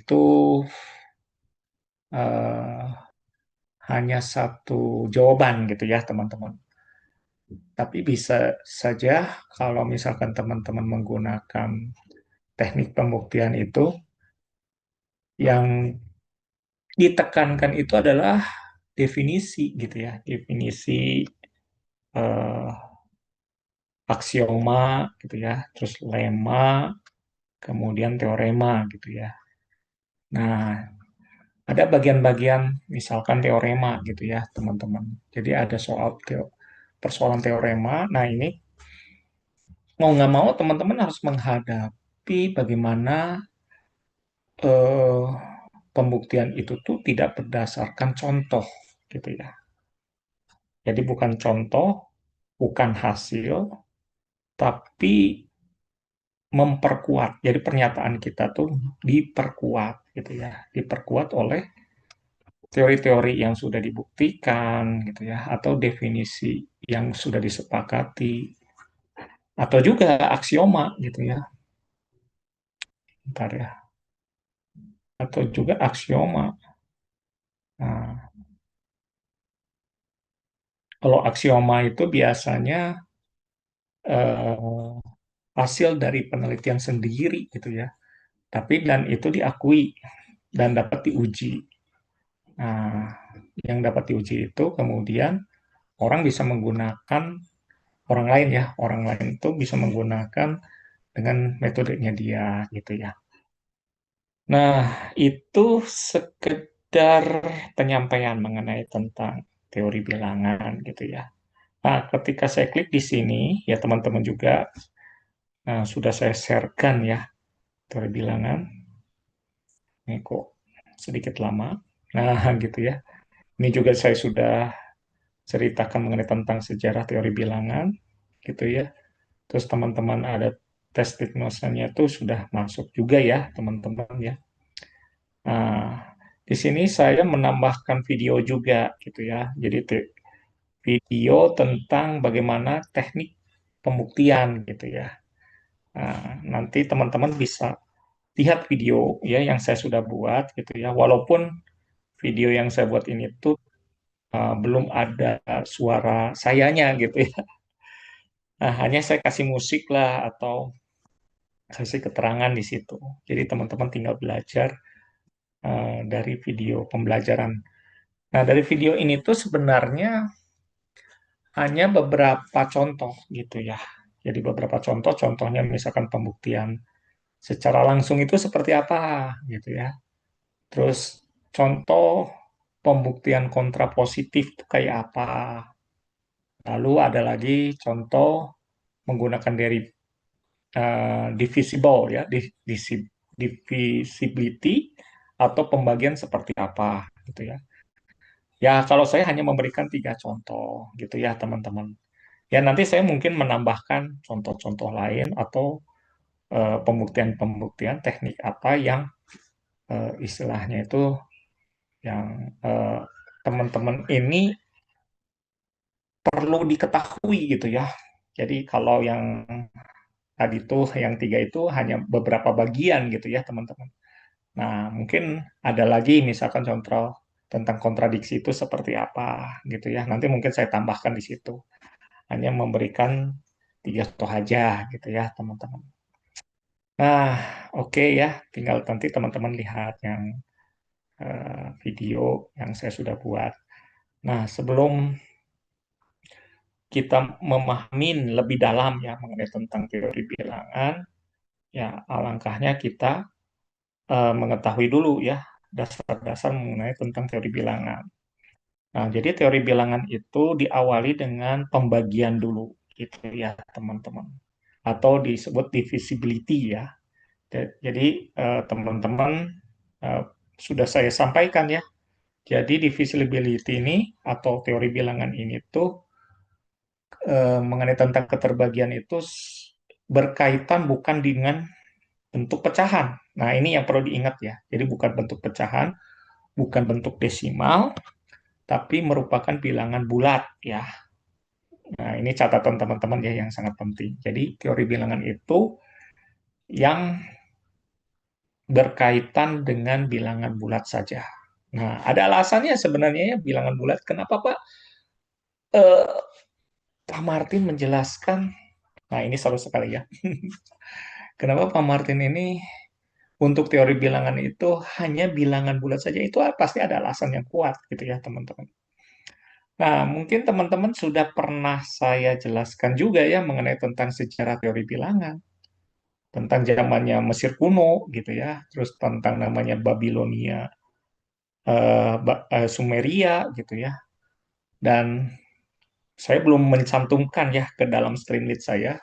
itu eh, hanya satu jawaban gitu ya teman-teman. Tapi bisa saja kalau misalkan teman-teman menggunakan teknik pembuktian itu, yang ditekankan itu adalah definisi gitu ya, definisi eh, aksioma gitu ya, terus lema, kemudian teorema gitu ya. Nah, ada bagian-bagian misalkan teorema gitu ya, teman-teman. Jadi ada persoalan teorema. Nah, ini mau nggak mau teman-teman harus menghadapi bagaimana eh, pembuktian itu tuh tidak berdasarkan contoh gitu ya. Jadi bukan contoh, bukan hasil, tapi memperkuat. Jadi pernyataan kita tuh diperkuat gitu ya, diperkuat oleh teori-teori yang sudah dibuktikan gitu ya, atau definisi yang sudah disepakati, atau juga aksioma gitu ya. Bentar ya, atau juga aksioma. Nah, kalau aksioma itu biasanya eh, hasil dari penelitian sendiri gitu ya. Tapi dan itu diakui dan dapat diuji. Nah, yang dapat diuji itu kemudian orang bisa menggunakan orang lain ya, orang lain itu bisa menggunakan dengan metodenya dia gitu ya. Nah, itu sekedar penyampaian mengenai tentang teori bilangan gitu ya. Nah, ketika saya klik di sini, ya teman-teman juga sudah saya sharekan ya teori bilangan. Ini kok sedikit lama. Nah, gitu ya. Ini juga saya sudah ceritakan mengenai tentang sejarah teori bilangan, gitu ya. Terus teman-teman ada tes diagnosanya itu sudah masuk juga ya, teman-teman ya. Nah, di sini saya menambahkan video juga, gitu ya. Jadi video tentang bagaimana teknik pembuktian, gitu ya. Nah, nanti teman-teman bisa lihat video ya yang saya sudah buat, gitu ya. Walaupun video yang saya buat ini tuh belum ada suara sayanya gitu ya. Nah, hanya saya kasih musik lah atau kasih keterangan di situ. Jadi teman-teman tinggal belajar dari video pembelajaran. Nah, dari video ini tuh sebenarnya hanya beberapa contoh gitu ya. Jadi beberapa contoh, contohnya misalkan pembuktian secara langsung itu seperti apa gitu ya. Terus contoh pembuktian kontrapositif itu kayak apa. Lalu ada lagi contoh menggunakan divisible ya, divisibility atau pembagian seperti apa gitu ya. Ya kalau saya hanya memberikan tiga contoh gitu ya teman-teman. Ya nanti saya mungkin menambahkan contoh-contoh lain atau pembuktian-pembuktian teknik apa yang istilahnya itu yang teman-teman ini perlu diketahui gitu ya. Jadi kalau yang tadi tuh yang tiga itu hanya beberapa bagian gitu ya teman-teman. Nah, mungkin ada lagi misalkan contoh tentang kontradiksi itu seperti apa gitu ya. Nanti mungkin saya tambahkan di situ. Hanya memberikan tiga contoh aja gitu ya, teman-teman. Nah, oke ya. Tinggal nanti teman-teman lihat yang video yang saya sudah buat. Nah, sebelum kita memahami lebih dalam ya mengenai tentang teori bilangan, ya alangkahnya kita mengetahui dulu ya dasar-dasar mengenai tentang teori bilangan. Nah, jadi teori bilangan itu diawali dengan pembagian dulu, gitu ya, teman-teman. Atau disebut divisibility ya. Jadi, teman-teman eh, sudah saya sampaikan ya. Jadi, divisibility ini atau teori bilangan ini tuh mengenai tentang keterbagian itu berkaitan bukan dengan bentuk pecahan. Nah, ini yang perlu diingat ya. Jadi, bukan bentuk pecahan, bukan bentuk desimal, tapi merupakan bilangan bulat ya. Nah, ini catatan teman-teman ya yang sangat penting. Jadi, teori bilangan itu yang berkaitan dengan bilangan bulat saja. Nah, ada alasannya sebenarnya ya bilangan bulat. Kenapa Pak? Eh, Pak Martin menjelaskan, nah ini seru sekali ya. Kenapa Pak Martin ini untuk teori bilangan itu hanya bilangan bulat saja, itu pasti ada alasan yang kuat gitu ya teman-teman. Nah, mungkin teman-teman sudah pernah saya jelaskan juga ya mengenai tentang sejarah teori bilangan, tentang zamannya Mesir kuno gitu ya, terus tentang namanya Babilonia, Sumeria gitu ya. Dan saya belum mencantumkan ya ke dalam streamlit saya.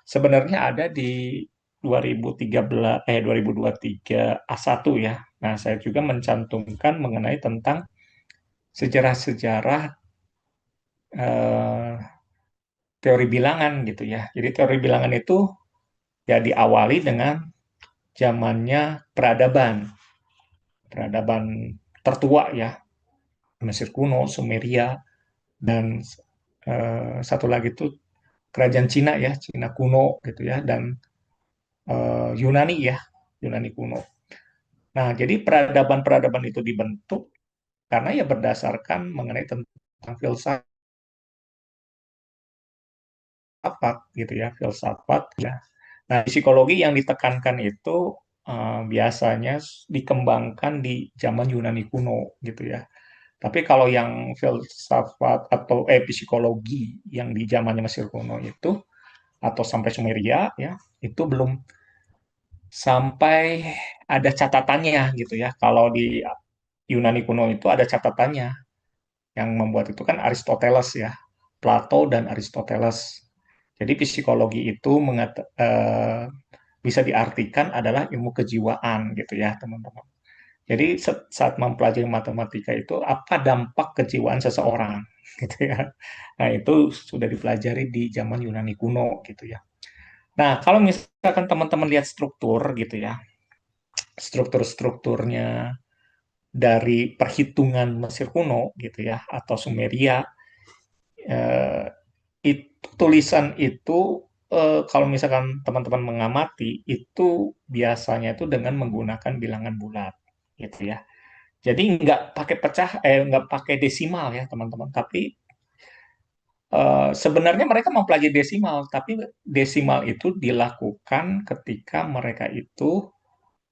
Sebenarnya ada di 2013 2023 A1 ya. Nah, saya juga mencantumkan mengenai tentang sejarah-sejarah eh, teori bilangan gitu ya. Jadi teori bilangan itu ya diawali dengan zamannya peradaban, peradaban tertua ya, Mesir kuno, Sumeria, dan satu lagi itu kerajaan Cina ya, Cina kuno gitu ya, dan Yunani ya, Yunani kuno. Nah, jadi peradaban-peradaban itu dibentuk karena ya berdasarkan mengenai tentang filsafat gitu ya, filsafat ya. Nah, psikologi yang ditekankan itu biasanya dikembangkan di zaman Yunani kuno gitu ya. Tapi kalau yang filsafat atau psikologi yang di zamannya Mesir kuno itu atau sampai Sumeria ya, itu belum sampai ada catatannya gitu ya. Kalau di Yunani kuno itu ada catatannya. Yang membuat itu kan Aristoteles ya, Plato dan Aristoteles. Jadi psikologi itu bisa diartikan adalah ilmu kejiwaan gitu ya teman-teman. Jadi saat mempelajari matematika itu apa dampak kejiwaan seseorang gitu ya. Nah itu sudah dipelajari di zaman Yunani kuno gitu ya. Nah kalau misalkan teman-teman lihat struktur gitu ya, struktur-strukturnya dari perhitungan Mesir kuno gitu ya atau Sumeria, eh, tulisan itu kalau misalkan teman-teman mengamati itu biasanya itu dengan menggunakan bilangan bulat gitu ya. Jadi nggak pakai desimal ya teman-teman. Tapi sebenarnya mereka mempelajari desimal, tapi desimal itu dilakukan ketika mereka itu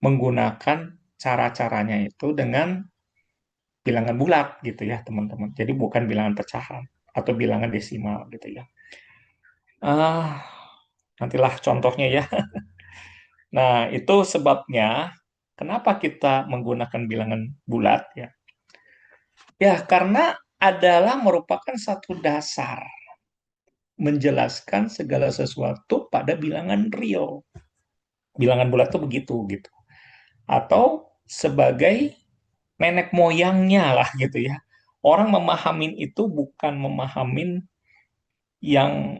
menggunakan cara-caranya itu dengan bilangan bulat gitu ya teman-teman. Jadi bukan bilangan pecahan atau bilangan desimal gitu ya. Ah, nantilah contohnya ya. Nah, itu sebabnya kenapa kita menggunakan bilangan bulat ya. Ya, karena adalah merupakan satu dasar menjelaskan segala sesuatu pada bilangan real. Bilangan bulat tuh begitu gitu. Atau sebagai nenek moyangnya lah gitu ya. Orang memahamin itu bukan memahamin yang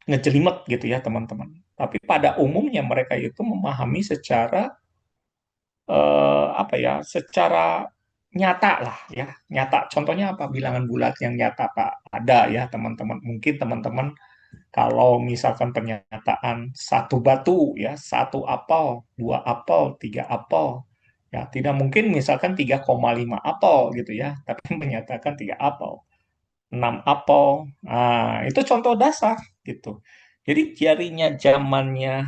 ngejelimet gitu ya teman-teman. Tapi pada umumnya mereka itu memahami secara apa ya, secara nyata lah ya, nyata. Contohnya apa? Bilangan bulat yang nyata Pak. Ada ya teman-teman. Mungkin teman-teman kalau misalkan pernyataan satu batu ya, satu apel, dua apel, tiga apel. Ya, tidak mungkin misalkan 3,5 apel gitu ya, tapi menyatakan 3 apel, 6 apel. Nah, itu contoh dasar gitu. Jadi jarinya zamannya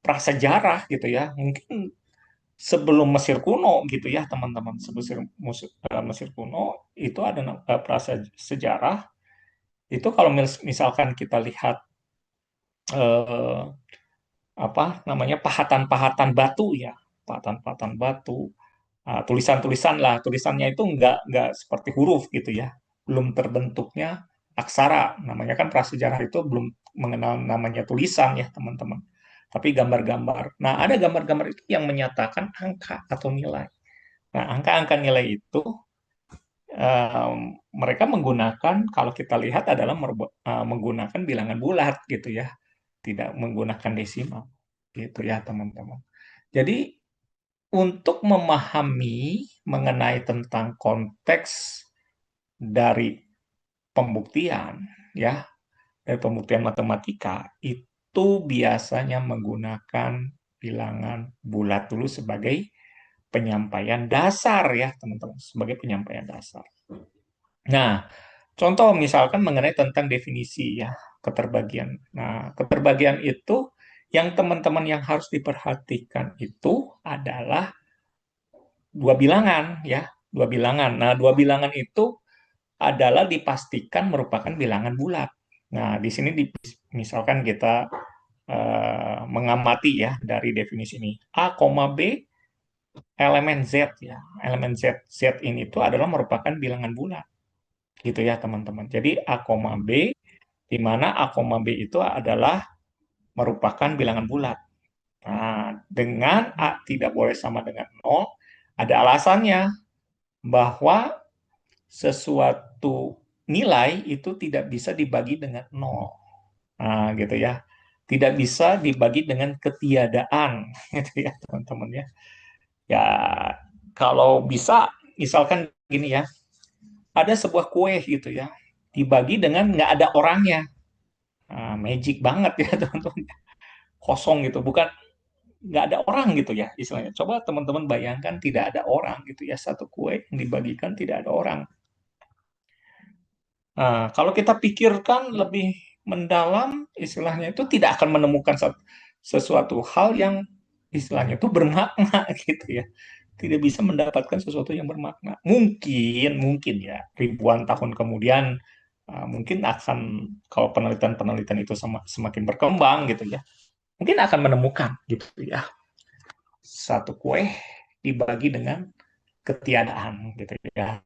prasejarah gitu ya. Mungkin sebelum Mesir kuno gitu ya teman-teman, sebelum Mesir kuno itu ada prasejarah itu kalau misalkan kita lihat eh, apa namanya pahatan-pahatan batu ya, pahatan-pahatan batu, tulisan-tulisan lah, tulisannya itu nggak seperti huruf gitu ya, belum terbentuknya aksara, namanya kan prasejarah itu belum mengenal namanya tulisan ya teman-teman, tapi gambar-gambar. Nah ada gambar-gambar itu yang menyatakan angka atau nilai. Nah, angka-angka nilai itu mereka menggunakan, kalau kita lihat adalah menggunakan bilangan bulat gitu ya, tidak menggunakan desimal gitu ya teman-teman. Jadi untuk memahami mengenai tentang konteks dari pembuktian ya, dari pembuktian matematika itu biasanya menggunakan bilangan bulat dulu sebagai penyampaian dasar ya, teman-teman, sebagai penyampaian dasar. Nah, contoh misalkan mengenai tentang definisi ya, keterbagian. Nah, keterbagian itu yang teman-teman yang harus diperhatikan itu adalah dua bilangan ya, dua bilangan. Nah, dua bilangan itu adalah dipastikan merupakan bilangan bulat. Nah, di sini misalkan kita mengamati ya dari definisi ini A, B elemen Z ya. Elemen Z ini itu adalah merupakan bilangan bulat. Gitu ya, teman-teman. Jadi A, B di mana A, B itu adalah merupakan bilangan bulat. Nah, dengan A tidak boleh sama dengan 0, ada alasannya bahwa sesuatu nilai itu tidak bisa dibagi dengan 0. Nah, gitu ya. Tidak bisa dibagi dengan ketiadaan, gitu ya, teman-teman ya. Ya, kalau bisa, misalkan gini ya, ada sebuah kue gitu ya, dibagi dengan nggak ada orangnya. Nah, magic banget ya, teman-teman. Kosong gitu, bukan nggak ada orang gitu ya, istilahnya. Coba teman-teman bayangkan tidak ada orang gitu ya, satu kue yang dibagikan tidak ada orang. Nah, kalau kita pikirkan lebih mendalam, istilahnya itu tidak akan menemukan sesuatu hal yang istilahnya itu bermakna gitu ya. Tidak bisa mendapatkan sesuatu yang bermakna. Mungkin ya, ribuan tahun kemudian mungkin akan kalau penelitian-penelitian itu semakin berkembang gitu ya, mungkin akan menemukan gitu ya. Satu kue dibagi dengan ketiadaan gitu ya,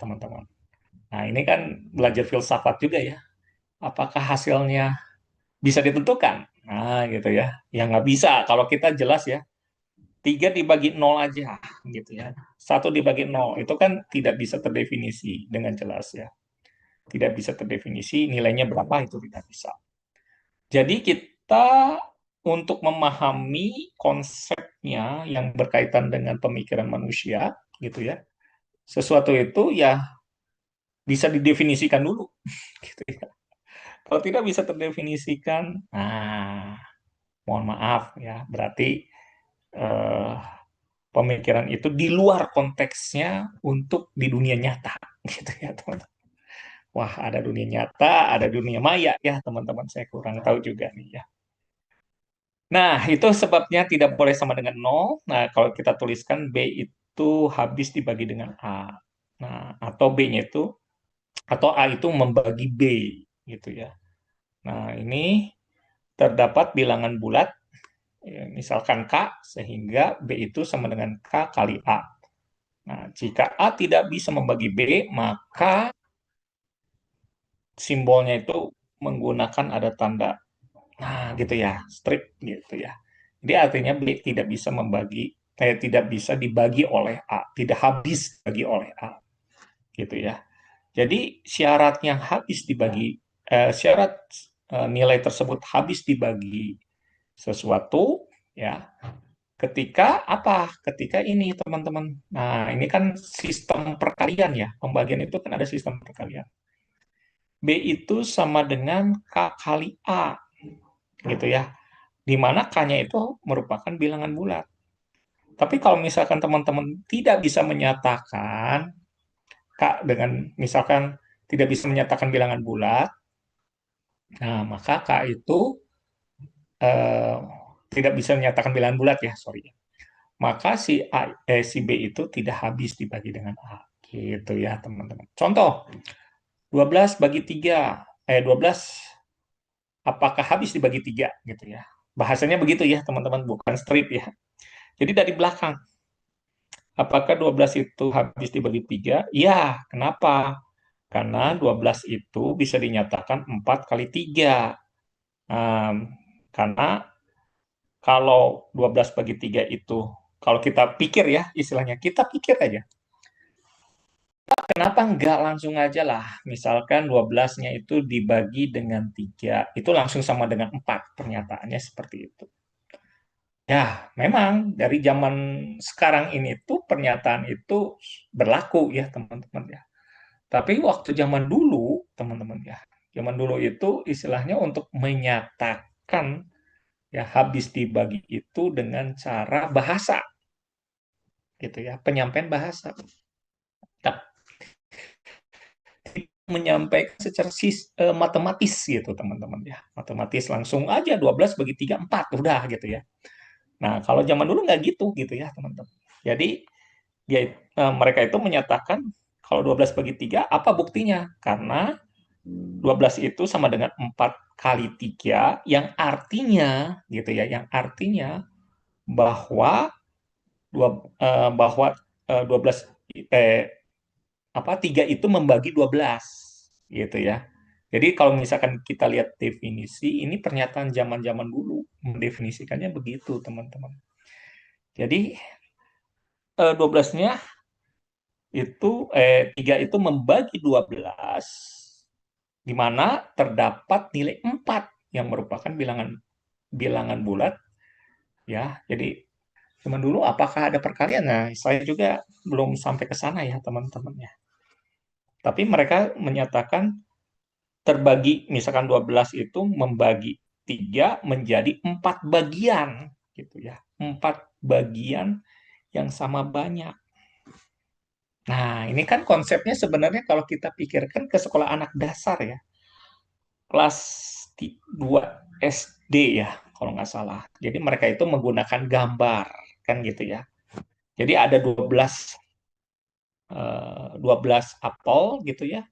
teman-teman. Nah, ini kan belajar filsafat juga ya. Apakah hasilnya bisa ditentukan? Nah, gitu ya. Ya nggak bisa. Kalau kita jelas ya, 3 dibagi 0 aja, gitu ya. 1 dibagi 0, itu kan tidak bisa terdefinisi dengan jelas ya. Tidak bisa terdefinisi, nilainya berapa, itu tidak bisa. Jadi kita untuk memahami konsepnya yang berkaitan dengan pemikiran manusia, gitu ya, sesuatu itu ya bisa didefinisikan dulu, gitu ya. Kalau tidak bisa terdefinisikan, nah mohon maaf ya, berarti eh, pemikiran itu di luar konteksnya untuk di dunia nyata, gitu ya teman-teman. Wah, ada dunia nyata, ada dunia maya ya teman-teman. Saya kurang tahu juga nih ya. Nah, itu sebabnya tidak boleh sama dengan nol. Nah, kalau kita tuliskan B itu habis dibagi dengan A. Nah, atau B-nya itu, atau A itu membagi B, gitu ya. Nah, ini terdapat bilangan bulat, ya, misalkan K, sehingga B itu sama dengan K kali A. Nah, jika A tidak bisa membagi B, maka simbolnya itu menggunakan ada tanda, nah gitu ya, strip gitu ya. Jadi artinya B tidak bisa tidak bisa dibagi oleh A, tidak habis dibagi oleh A, gitu ya. Jadi syarat nilai tersebut habis dibagi sesuatu ya. Ketika apa? Ketika ini teman-teman. Nah, ini kan sistem perkalian ya. Pembagian itu kan ada sistem perkalian. B itu sama dengan K kali A, gitu ya. Di mana K-nya itu merupakan bilangan bulat. Tapi kalau misalkan teman-teman tidak bisa menyatakan K dengan misalkan tidak bisa menyatakan bilangan bulat, nah maka K itu eh, tidak bisa menyatakan bilangan bulat ya, sorry. Maka si B itu tidak habis dibagi dengan A. Gitu ya, teman-teman. Contoh, 12 bagi 3, 12 apakah habis dibagi 3 gitu ya. Bahasanya begitu ya, teman-teman, bukan strip ya. Jadi dari belakang, apakah 12 itu habis dibagi 3? Ya, kenapa? Karena 12 itu bisa dinyatakan 4 kali 3. Karena kalau 12 bagi 3 itu, kalau kita pikir ya, istilahnya, kita pikir aja. Kenapa enggak langsung aja lah, misalkan 12-nya itu dibagi dengan 3, itu langsung sama dengan 4, pernyataannya seperti itu. Ya, memang dari zaman sekarang ini tuh pernyataan itu berlaku ya, teman-teman ya. Tapi waktu zaman dulu, teman-teman ya, zaman dulu itu istilahnya untuk menyatakan ya habis dibagi itu dengan cara bahasa. gitu ya, penyampaian bahasa. Tapi menyampaikan secara matematis gitu teman-teman ya. Matematis langsung aja 12 bagi 3 4 udah gitu ya. Nah, kalau zaman dulu nggak gitu ya teman-teman. Jadi mereka itu menyatakan kalau 12 bagi 3 apa buktinya? Karena 12 itu sama dengan 4 kali 3 yang artinya gitu ya, yang artinya bahwa bahwa 12 apa 3 itu membagi 12 gitu ya. Jadi kalau misalkan kita lihat definisi, ini pernyataan zaman-zaman dulu mendefinisikannya begitu, teman-teman. Jadi 12-nya itu 3 itu membagi 12 di mana terdapat nilai 4 yang merupakan bilangan bilangan bulat ya. Jadi zaman dulu apakah ada perkalian? Nah, saya juga belum sampai ke sana ya, teman-teman ya. Tapi mereka menyatakan terbagi, misalkan 12 itu membagi 3 menjadi 4 bagian gitu ya. 4 bagian yang sama banyak. Nah, ini kan konsepnya sebenarnya kalau kita pikirkan ke sekolah anak dasar ya. Kelas 2 SD ya, kalau nggak salah. Jadi mereka itu menggunakan gambar, kan gitu ya. Jadi ada 12 apel gitu ya.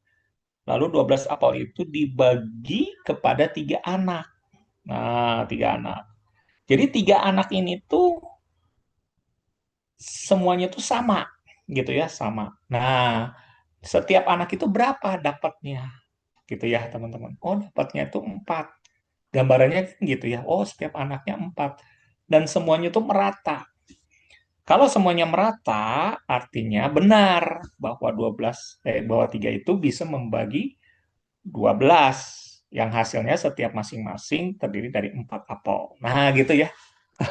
Lalu 12 apel itu dibagi kepada 3 anak. Nah, 3 anak. Jadi 3 anak ini tuh semuanya tuh sama, gitu ya, sama. Nah, setiap anak itu berapa dapatnya, gitu ya, teman-teman. Oh, dapatnya itu 4. Gambarannya gitu ya. Oh, setiap anaknya 4. Dan semuanya itu merata. Kalau semuanya merata, artinya benar bahwa 3 itu bisa membagi 12 yang hasilnya setiap masing-masing terdiri dari 4 apel. Nah, gitu ya.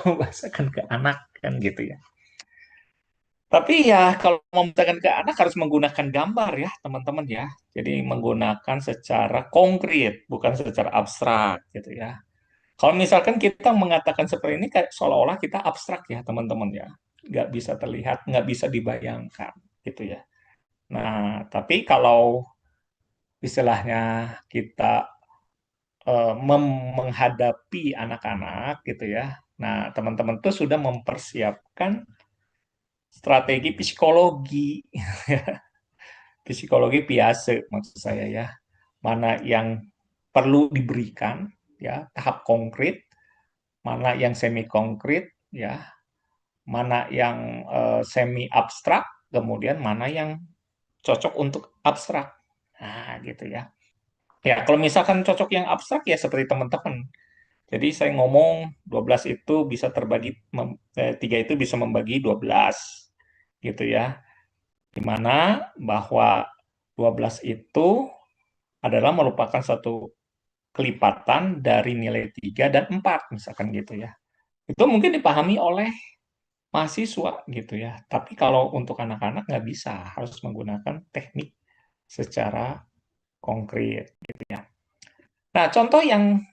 Bahasakan ke anak kan gitu ya. Tapi ya kalau membacakan ke anak harus menggunakan gambar ya teman-teman ya. Jadi menggunakan secara konkret bukan secara abstrak gitu ya. Kalau misalkan kita mengatakan seperti ini kayak seolah-olah kita abstrak ya teman-teman ya. Nggak bisa terlihat, nggak bisa dibayangkan gitu ya. Nah, tapi kalau istilahnya kita menghadapi anak-anak gitu ya. Nah, teman-teman tuh sudah mempersiapkan strategi psikologi, psikologi biasa maksud saya ya. Mana yang perlu diberikan ya, tahap konkret, mana yang semi konkret ya, mana yang semi abstrak, kemudian mana yang cocok untuk abstrak. Nah, gitu ya. Ya, kalau misalkan cocok yang abstrak ya seperti teman-teman. Jadi saya ngomong 12 itu bisa terbagi 3 itu bisa membagi 12 gitu ya. Di mana bahwa 12 itu adalah merupakan satu kelipatan dari nilai 3 dan 4 misalkan gitu ya. Itu mungkin dipahami oleh mahasiswa gitu ya. Tapi kalau untuk anak-anak nggak bisa, harus menggunakan teknik secara konkret gitu ya. Nah, contoh yang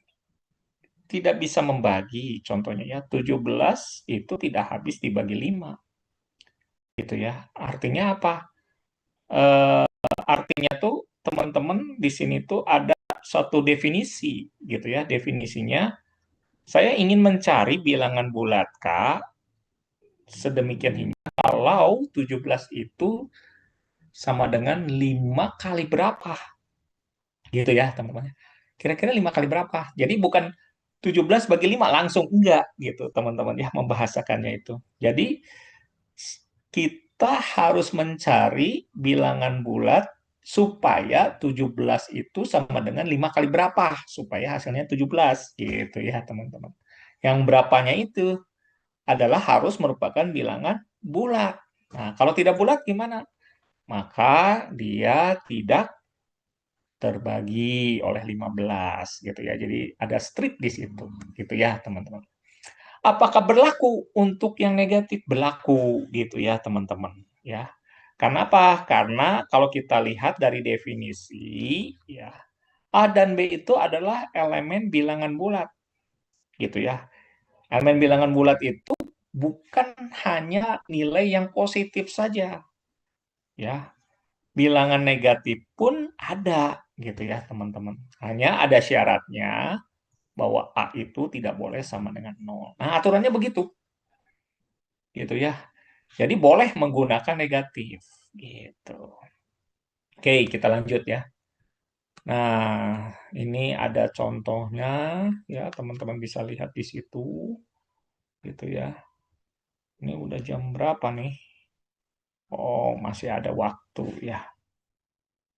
tidak bisa membagi, contohnya ya 17 itu tidak habis dibagi 5 gitu ya. Artinya apa? Artinya tuh teman-teman di sini tuh ada satu definisi gitu ya. Definisinya saya ingin mencari bilangan bulat K sedemikian hingga kalau 17 itu sama dengan 5 kali berapa gitu ya teman-teman. Kira-kira 5 kali berapa? Jadi bukan 17 bagi 5 langsung enggak gitu teman-teman ya membahasakannya itu. Jadi kita harus mencari bilangan bulat supaya 17 itu sama dengan 5 kali berapa supaya hasilnya 17 gitu ya teman-teman. Yang berapanya itu adalah harus merupakan bilangan bulat. Nah, kalau tidak bulat gimana? Maka dia tidak terbagi oleh 15 gitu ya. Jadi ada strip di situ gitu ya, teman-teman. Apakah berlaku untuk yang negatif? Berlaku gitu ya, teman-teman ya. Karena apa? Karena kalau kita lihat dari definisi ya, A dan B itu adalah elemen bilangan bulat gitu ya. Elemen bilangan bulat itu bukan hanya nilai yang positif saja, ya. Bilangan negatif pun ada, gitu ya, teman-teman. Hanya ada syaratnya bahwa A itu tidak boleh sama dengan nol. Nah, aturannya begitu, gitu ya. Jadi boleh menggunakan negatif, gitu. Oke, kita lanjut ya. Nah, ini ada contohnya, ya, teman-teman bisa lihat di situ, gitu ya. Ini udah jam berapa nih? Oh, masih ada waktu ya.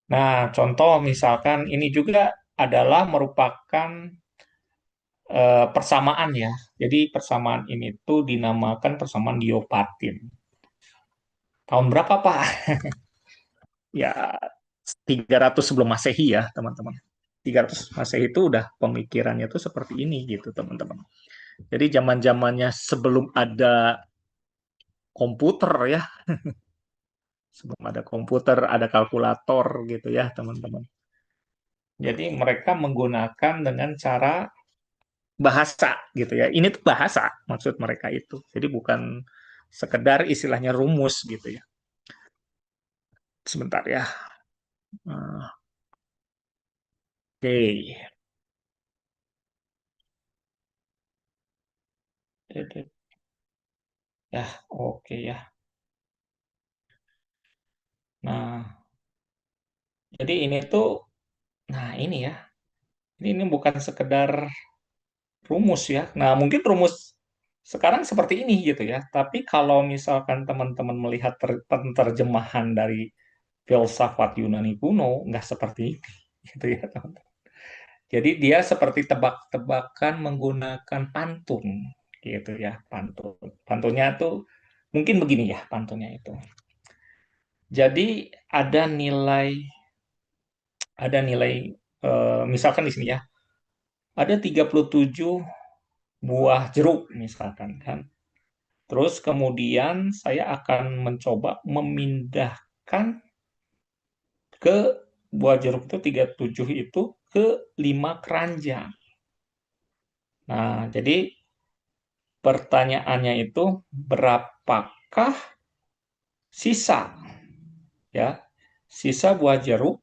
Nah, contoh misalkan ini juga adalah merupakan persamaan ya. Jadi persamaan ini tuh dinamakan persamaan Diopatin. Tahun berapa, Pak? Ya, 300 sebelum Masehi ya, teman-teman. 300 Masehi itu udah pemikirannya tuh seperti ini gitu, teman-teman. Jadi zaman-zamannya sebelum ada komputer ya, sebelum ada komputer, ada kalkulator gitu ya, teman-teman. Jadi mereka menggunakan dengan cara bahasa gitu ya. Ini tuh bahasa maksud mereka itu. Jadi bukan sekedar istilahnya rumus gitu ya. Sebentar ya. Oke. Ya, oke ya. Nah, jadi ini tuh, nah ini ya. Ini bukan sekedar rumus ya. Nah, mungkin rumus sekarang seperti ini gitu ya. Tapi kalau misalkan teman-teman melihat penerjemahan dari filsafat Yunani kuno, nggak seperti ini gitu ya, teman-teman. Jadi dia seperti tebak-tebakan menggunakan pantun gitu ya, pantun. Pantunnya tuh mungkin begini ya, pantunnya itu. Jadi ada nilai misalkan di sini ya, ada 37 buah jeruk misalkan kan. Terus kemudian saya akan mencoba memindahkan ke buah jeruk itu 37 itu ke 5 keranjang. Nah, jadi pertanyaannya itu berapakah sisa ya, sisa buah jeruk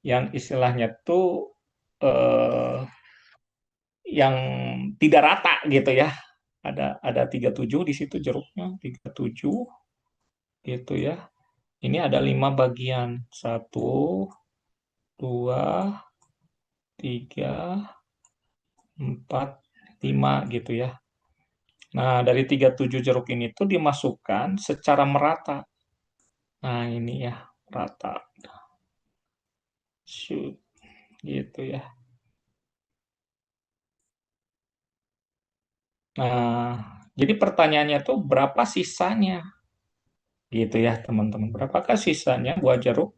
yang istilahnya tuh eh, yang tidak rata gitu ya. Ada 37 di situ jeruknya, 37 gitu ya. Ini ada 5 bagian. Satu, dua, tiga, empat, lima gitu ya. Nah, dari 37 jeruk ini tuh dimasukkan secara merata. Nah, ini ya, rata. Shoot, gitu ya. Nah, jadi pertanyaannya tuh berapa sisanya? Gitu ya, teman-teman. Berapakah sisanya buah jeruk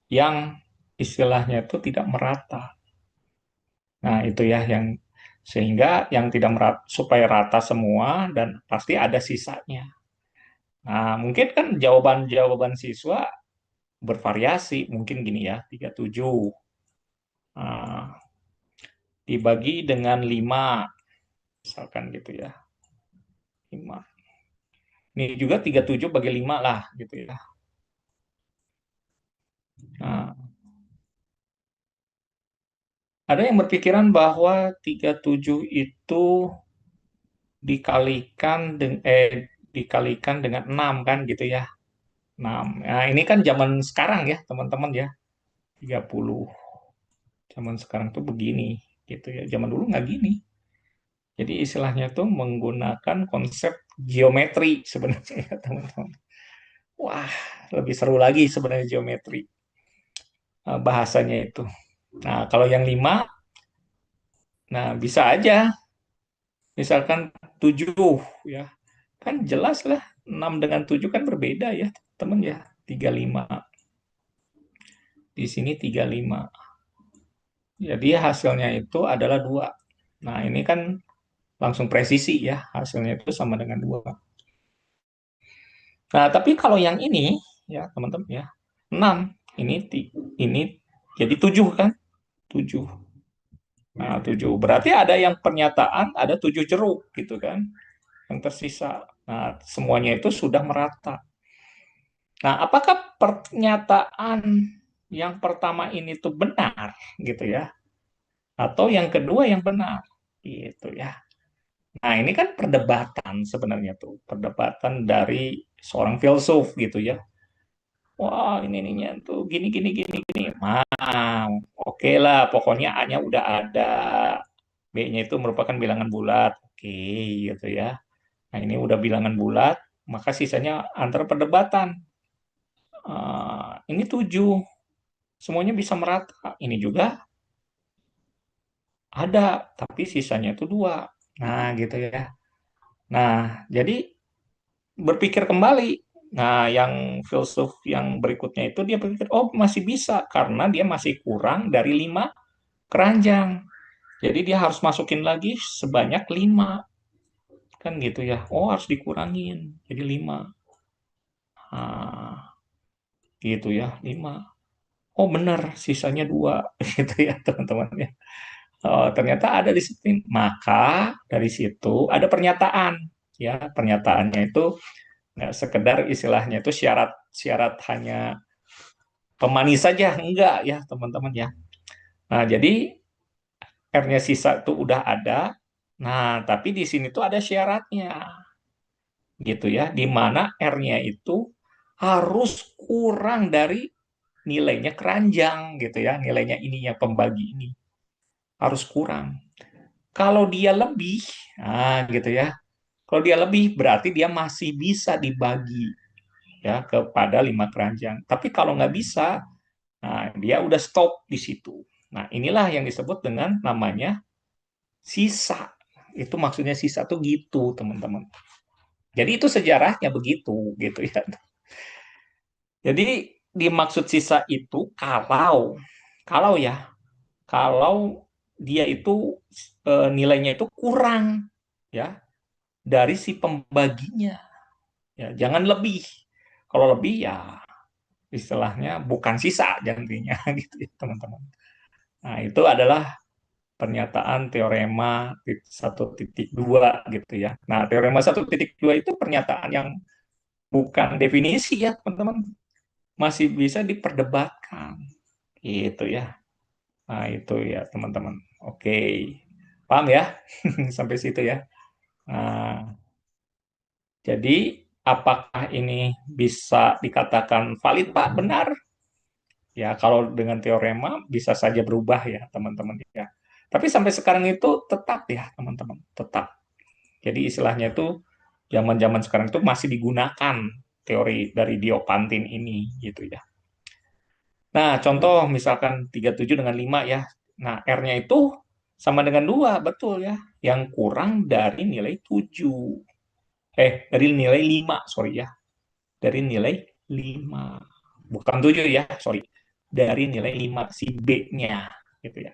yang istilahnya itu tidak merata? Nah, itu ya yang sehingga yang tidak merata supaya rata semua dan pasti ada sisanya. Nah, mungkin kan jawaban-jawaban siswa bervariasi. Mungkin gini ya, 37 nah, dibagi dengan 5 misalkan gitu ya. 5. Ini juga 37 bagi 5 lah gitu ya. Nah, ada yang berpikiran bahwa 37 itu dikalikan dengan 6 kan gitu ya. 6. Nah, ini kan zaman sekarang ya, teman-teman ya. 30. Zaman sekarang tuh begini gitu ya. Zaman dulu nggak gini. Jadi istilahnya tuh menggunakan konsep geometri sebenarnya ya, teman-teman. Wah, lebih seru lagi sebenarnya geometri bahasanya itu. Nah, kalau yang 5, nah bisa aja misalkan 7 ya. Kan jelas lah 6 dengan 7 kan berbeda ya, teman ya. 35. Di sini 35. Jadi hasilnya itu adalah 2. Nah, ini kan langsung presisi ya, hasilnya itu sama dengan 2. Nah, tapi kalau yang ini ya, teman-teman ya, 6 ini ini jadi 7 kan? 7. Nah, 7. Berarti ada yang pernyataan ada 7 jeruk gitu kan. yang tersisa. Nah, semuanya itu sudah merata. Nah, apakah pernyataan yang pertama ini tuh benar gitu ya? Atau yang kedua yang benar gitu ya? Nah, ini kan perdebatan sebenarnya tuh, perdebatan dari seorang filsuf gitu ya. Wah, ini ininya tuh gini gini gini gini. Oke lah, pokoknya A-nya udah ada. B-nya itu merupakan bilangan bulat. Oke, gitu ya. Nah, ini udah bilangan bulat, maka sisanya antara perdebatan. Ini 7, semuanya bisa merata. Ini juga ada, tapi sisanya itu 2. Nah, gitu ya. Nah, jadi berpikir kembali. Nah, yang filsuf yang berikutnya itu dia berpikir, oh masih bisa, karena dia masih kurang dari 5 keranjang. Jadi dia harus masukin lagi sebanyak 5. Kan gitu ya. Oh, harus dikurangin. Jadi 5. Nah, gitu ya, 5. Oh benar, sisanya 2. Gitu ya teman-teman ya. Oh, ternyata ada disiplin. Maka dari situ ada pernyataan. Ya, pernyataannya itu nggak sekedar istilahnya itu syarat-syarat hanya pemanis saja. Enggak ya teman-teman ya. Nah, jadi R-nya sisa itu udah ada. Nah, tapi di sini tuh ada syaratnya. Gitu ya. Di mana R-nya itu harus kurang dari nilainya keranjang gitu ya. Nilainya ininya pembagi ini harus kurang. Kalau dia lebih, gitu ya. Kalau dia lebih berarti dia masih bisa dibagi ya kepada 5 keranjang. Tapi kalau nggak bisa, nah dia udah stop di situ. Nah inilah yang disebut dengan namanya sisa. Itu maksudnya sisa tuh gitu teman-teman. Jadi itu sejarahnya begitu gitu ya. Jadi dimaksud sisa itu kalau ya kalau dia itu nilainya itu kurang ya dari si pembaginya ya jangan lebih. Kalau lebih ya istilahnya bukan sisa jadinya gitu ya teman-teman. Nah itu adalah pernyataan teorema 1.2 gitu ya. Nah teorema 1.2 itu pernyataan yang bukan definisi ya teman-teman, masih bisa diperdebatkan gitu ya. Nah itu ya teman-teman. Oke, paham ya sampai situ ya. Nah, jadi apakah ini bisa dikatakan valid Pak? Benar. Ya, kalau dengan teorema bisa saja berubah ya, teman-teman ya. Tapi sampai sekarang itu tetap ya, teman-teman, tetap. Jadi istilahnya itu zaman-zaman sekarang itu masih digunakan teori dari Diopantin ini gitu ya. Nah, contoh misalkan 37 dengan 5 ya. Nah, R-nya itu sama dengan 2 betul ya. Yang kurang dari nilai 7. Dari nilai 5 sorry ya. Dari nilai 5. Bukan 7 ya, sorry. Dari nilai 5 si B-nya gitu ya.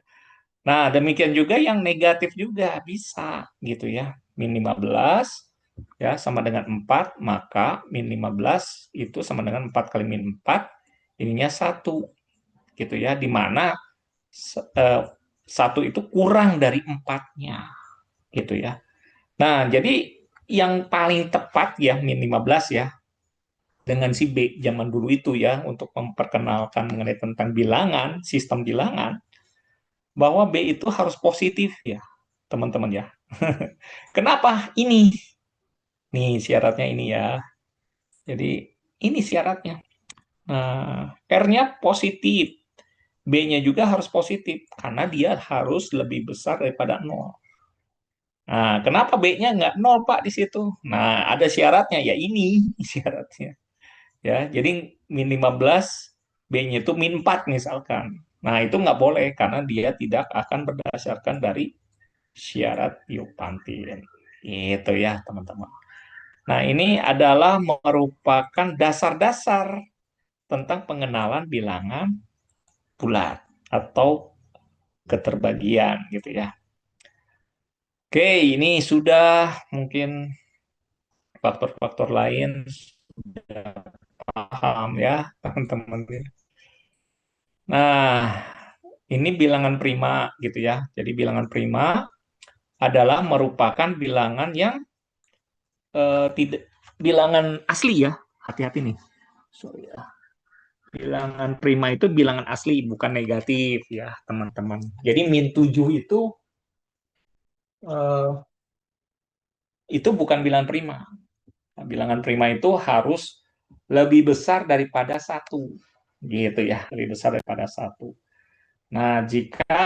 Nah, demikian juga yang negatif juga bisa gitu ya. Min 15 ya sama dengan 4, maka min 15 itu sama dengan 4 kali min 4, ininya 1 gitu ya. Di mana eh, 1 itu kurang dari 4-nya gitu ya. Nah, jadi yang paling tepat ya min 15 ya dengan si B zaman dulu itu ya untuk memperkenalkan mengenai tentang bilangan, sistem bilangan bahwa B itu harus positif ya, teman-teman ya. Kenapa? Ini. Nih syaratnya ini ya. Jadi ini syaratnya. Nah, R-nya positif. B-nya juga harus positif karena dia harus lebih besar daripada 0. Nah, kenapa B-nya nggak 0, Pak, di situ? Nah, ada syaratnya, ya ini syaratnya. Ya, jadi min 15, B-nya itu min 4 misalkan. Nah, itu nggak boleh karena dia tidak akan berdasarkan dari syarat Diopantin. Itu ya, teman-teman. Nah, ini adalah merupakan dasar-dasar tentang pengenalan bilangan bulat atau keterbagian gitu ya. Oke, ini sudah mungkin faktor-faktor lain sudah paham ya, teman-teman. Nah, ini bilangan prima gitu ya. Jadi bilangan prima adalah merupakan bilangan yang tidak bilangan asli ya. Hati-hati nih. Sorry ya. Bilangan prima itu bilangan asli, bukan negatif ya, teman-teman. Jadi min 7 eh, itu bukan bilangan prima. Nah, bilangan prima itu harus lebih besar daripada satu, gitu ya, lebih besar daripada satu. Nah, jika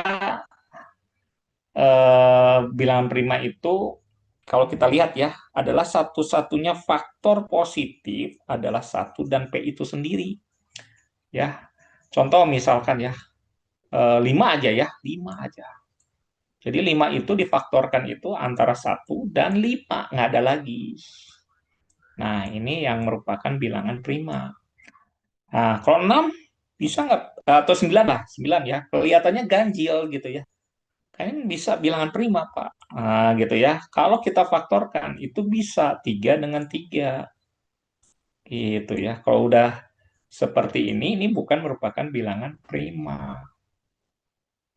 bilangan prima itu, kalau kita lihat ya, adalah satu-satunya faktor positif adalah satu dan P itu sendiri, ya. Contoh misalkan ya, 5 aja ya, 5 aja. Jadi 5 itu difaktorkan itu antara satu dan 5, nggak ada lagi. Nah, ini yang merupakan bilangan prima. Nah, kalau 6 bisa nggak? Atau 9 lah, 9 ya. Kelihatannya ganjil gitu ya. Kayaknya bisa bilangan prima, Pak. Nah, gitu ya. Kalau kita faktorkan, itu bisa 3 dengan 3. Gitu ya. Kalau udah seperti ini bukan merupakan bilangan prima.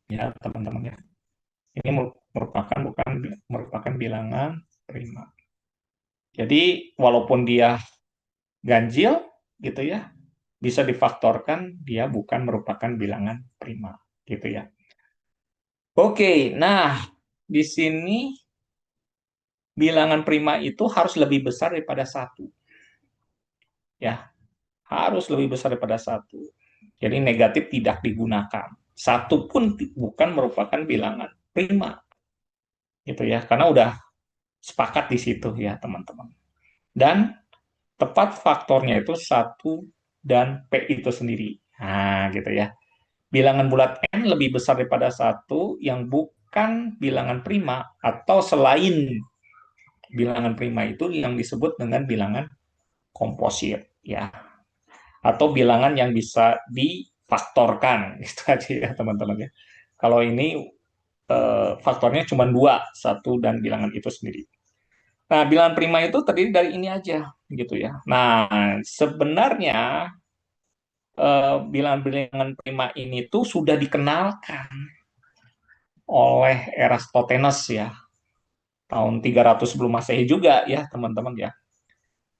Ya, teman-teman ya. Ini bukan merupakan bilangan prima. Jadi, walaupun dia ganjil, gitu ya, bisa difaktorkan, dia bukan merupakan bilangan prima. Gitu ya. Oke, nah di sini bilangan prima itu harus lebih besar daripada satu, ya, harus lebih besar daripada satu. Jadi negatif tidak digunakan. Satu pun bukan merupakan bilangan prima, gitu ya, karena udah sepakat di situ ya teman-teman. Dan tepat faktornya itu satu dan P itu sendiri. Nah, gitu ya. Bilangan bulat N lebih besar daripada satu yang bukan bilangan prima atau selain bilangan prima itu yang disebut dengan bilangan komposit ya, atau bilangan yang bisa difaktorkan itu aja ya teman-teman ya. Kalau ini faktornya cuma dua, satu dan bilangan itu sendiri. Nah, bilangan prima itu terdiri dari ini aja gitu ya. Nah, sebenarnya bilangan-bilangan prima ini tuh sudah dikenalkan oleh Eratosthenes ya, tahun 300 sebelum Masehi juga ya, teman-teman ya.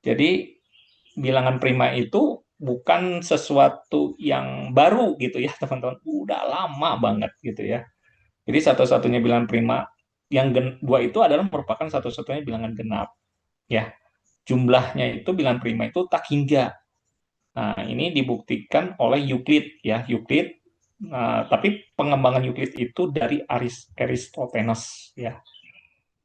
Jadi bilangan prima itu bukan sesuatu yang baru gitu ya teman-teman, udah lama banget gitu ya. Jadi satu-satunya bilangan prima yang dua itu adalah merupakan satu-satunya bilangan genap ya. Jumlahnya itu bilangan prima itu tak hingga. Nah, ini dibuktikan oleh Euclid ya, Euclid. Nah, tapi pengembangan Euclid itu dari Aristoteles ya.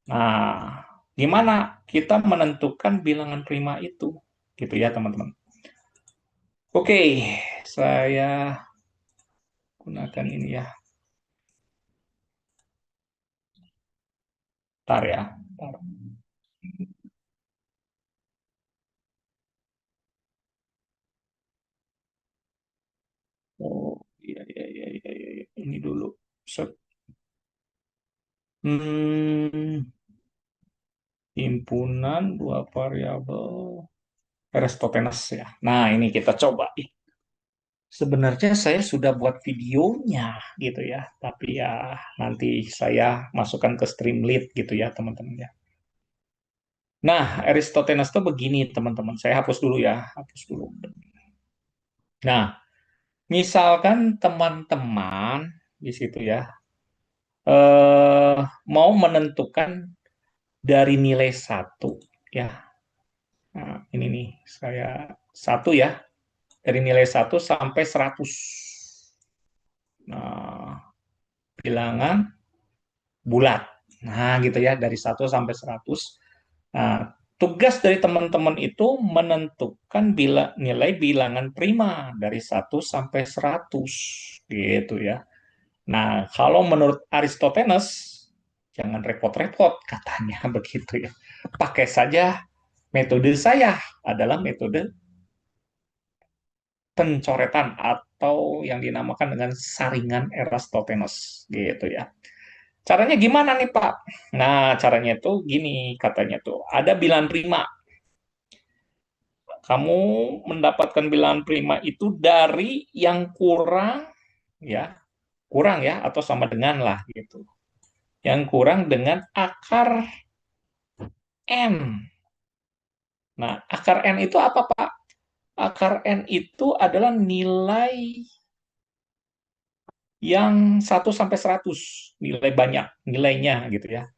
Nah, gimana kita menentukan bilangan prima itu gitu ya teman-teman. Oke, saya gunakan ini ya. Ntar ya. Ntar. Oh, iya, iya, iya, iya, iya, iya. Ini dulu. Set. Hmm, himpunan dua variabel Aristoteles ya. Nah, ini kita coba. Sebenarnya saya sudah buat videonya gitu ya, tapi ya nanti saya masukkan ke Streamlit gitu ya, teman-teman ya. Nah, Aristoteles tuh begini, teman-teman. Saya hapus dulu ya, hapus dulu. Nah, misalkan teman-teman di situ ya, mau menentukan dari nilai satu ya. Nah, ini nih saya satu ya, dari nilai satu sampai 100. Nah, bilangan bulat. Nah, gitu ya, dari satu sampai 100. Nah, tugas dari teman-teman itu menentukan nilai bilangan prima dari satu sampai 100 gitu ya. Nah, kalau menurut Aristoteles, jangan repot-repot katanya begitu ya. Pakai saja metode saya, adalah metode pencoretan atau yang dinamakan dengan saringan Eratosthenes gitu ya. Caranya gimana nih Pak? Nah, caranya itu gini katanya tuh. Ada bilangan prima. Kamu mendapatkan bilangan prima itu dari yang ya, kurang ya atau sama dengan lah gitu. Yang kurang dengan akar n. Nah, akar N itu apa, Pak? Akar N itu adalah nilai yang 1 sampai 100, nilai banyak, nilainya gitu ya.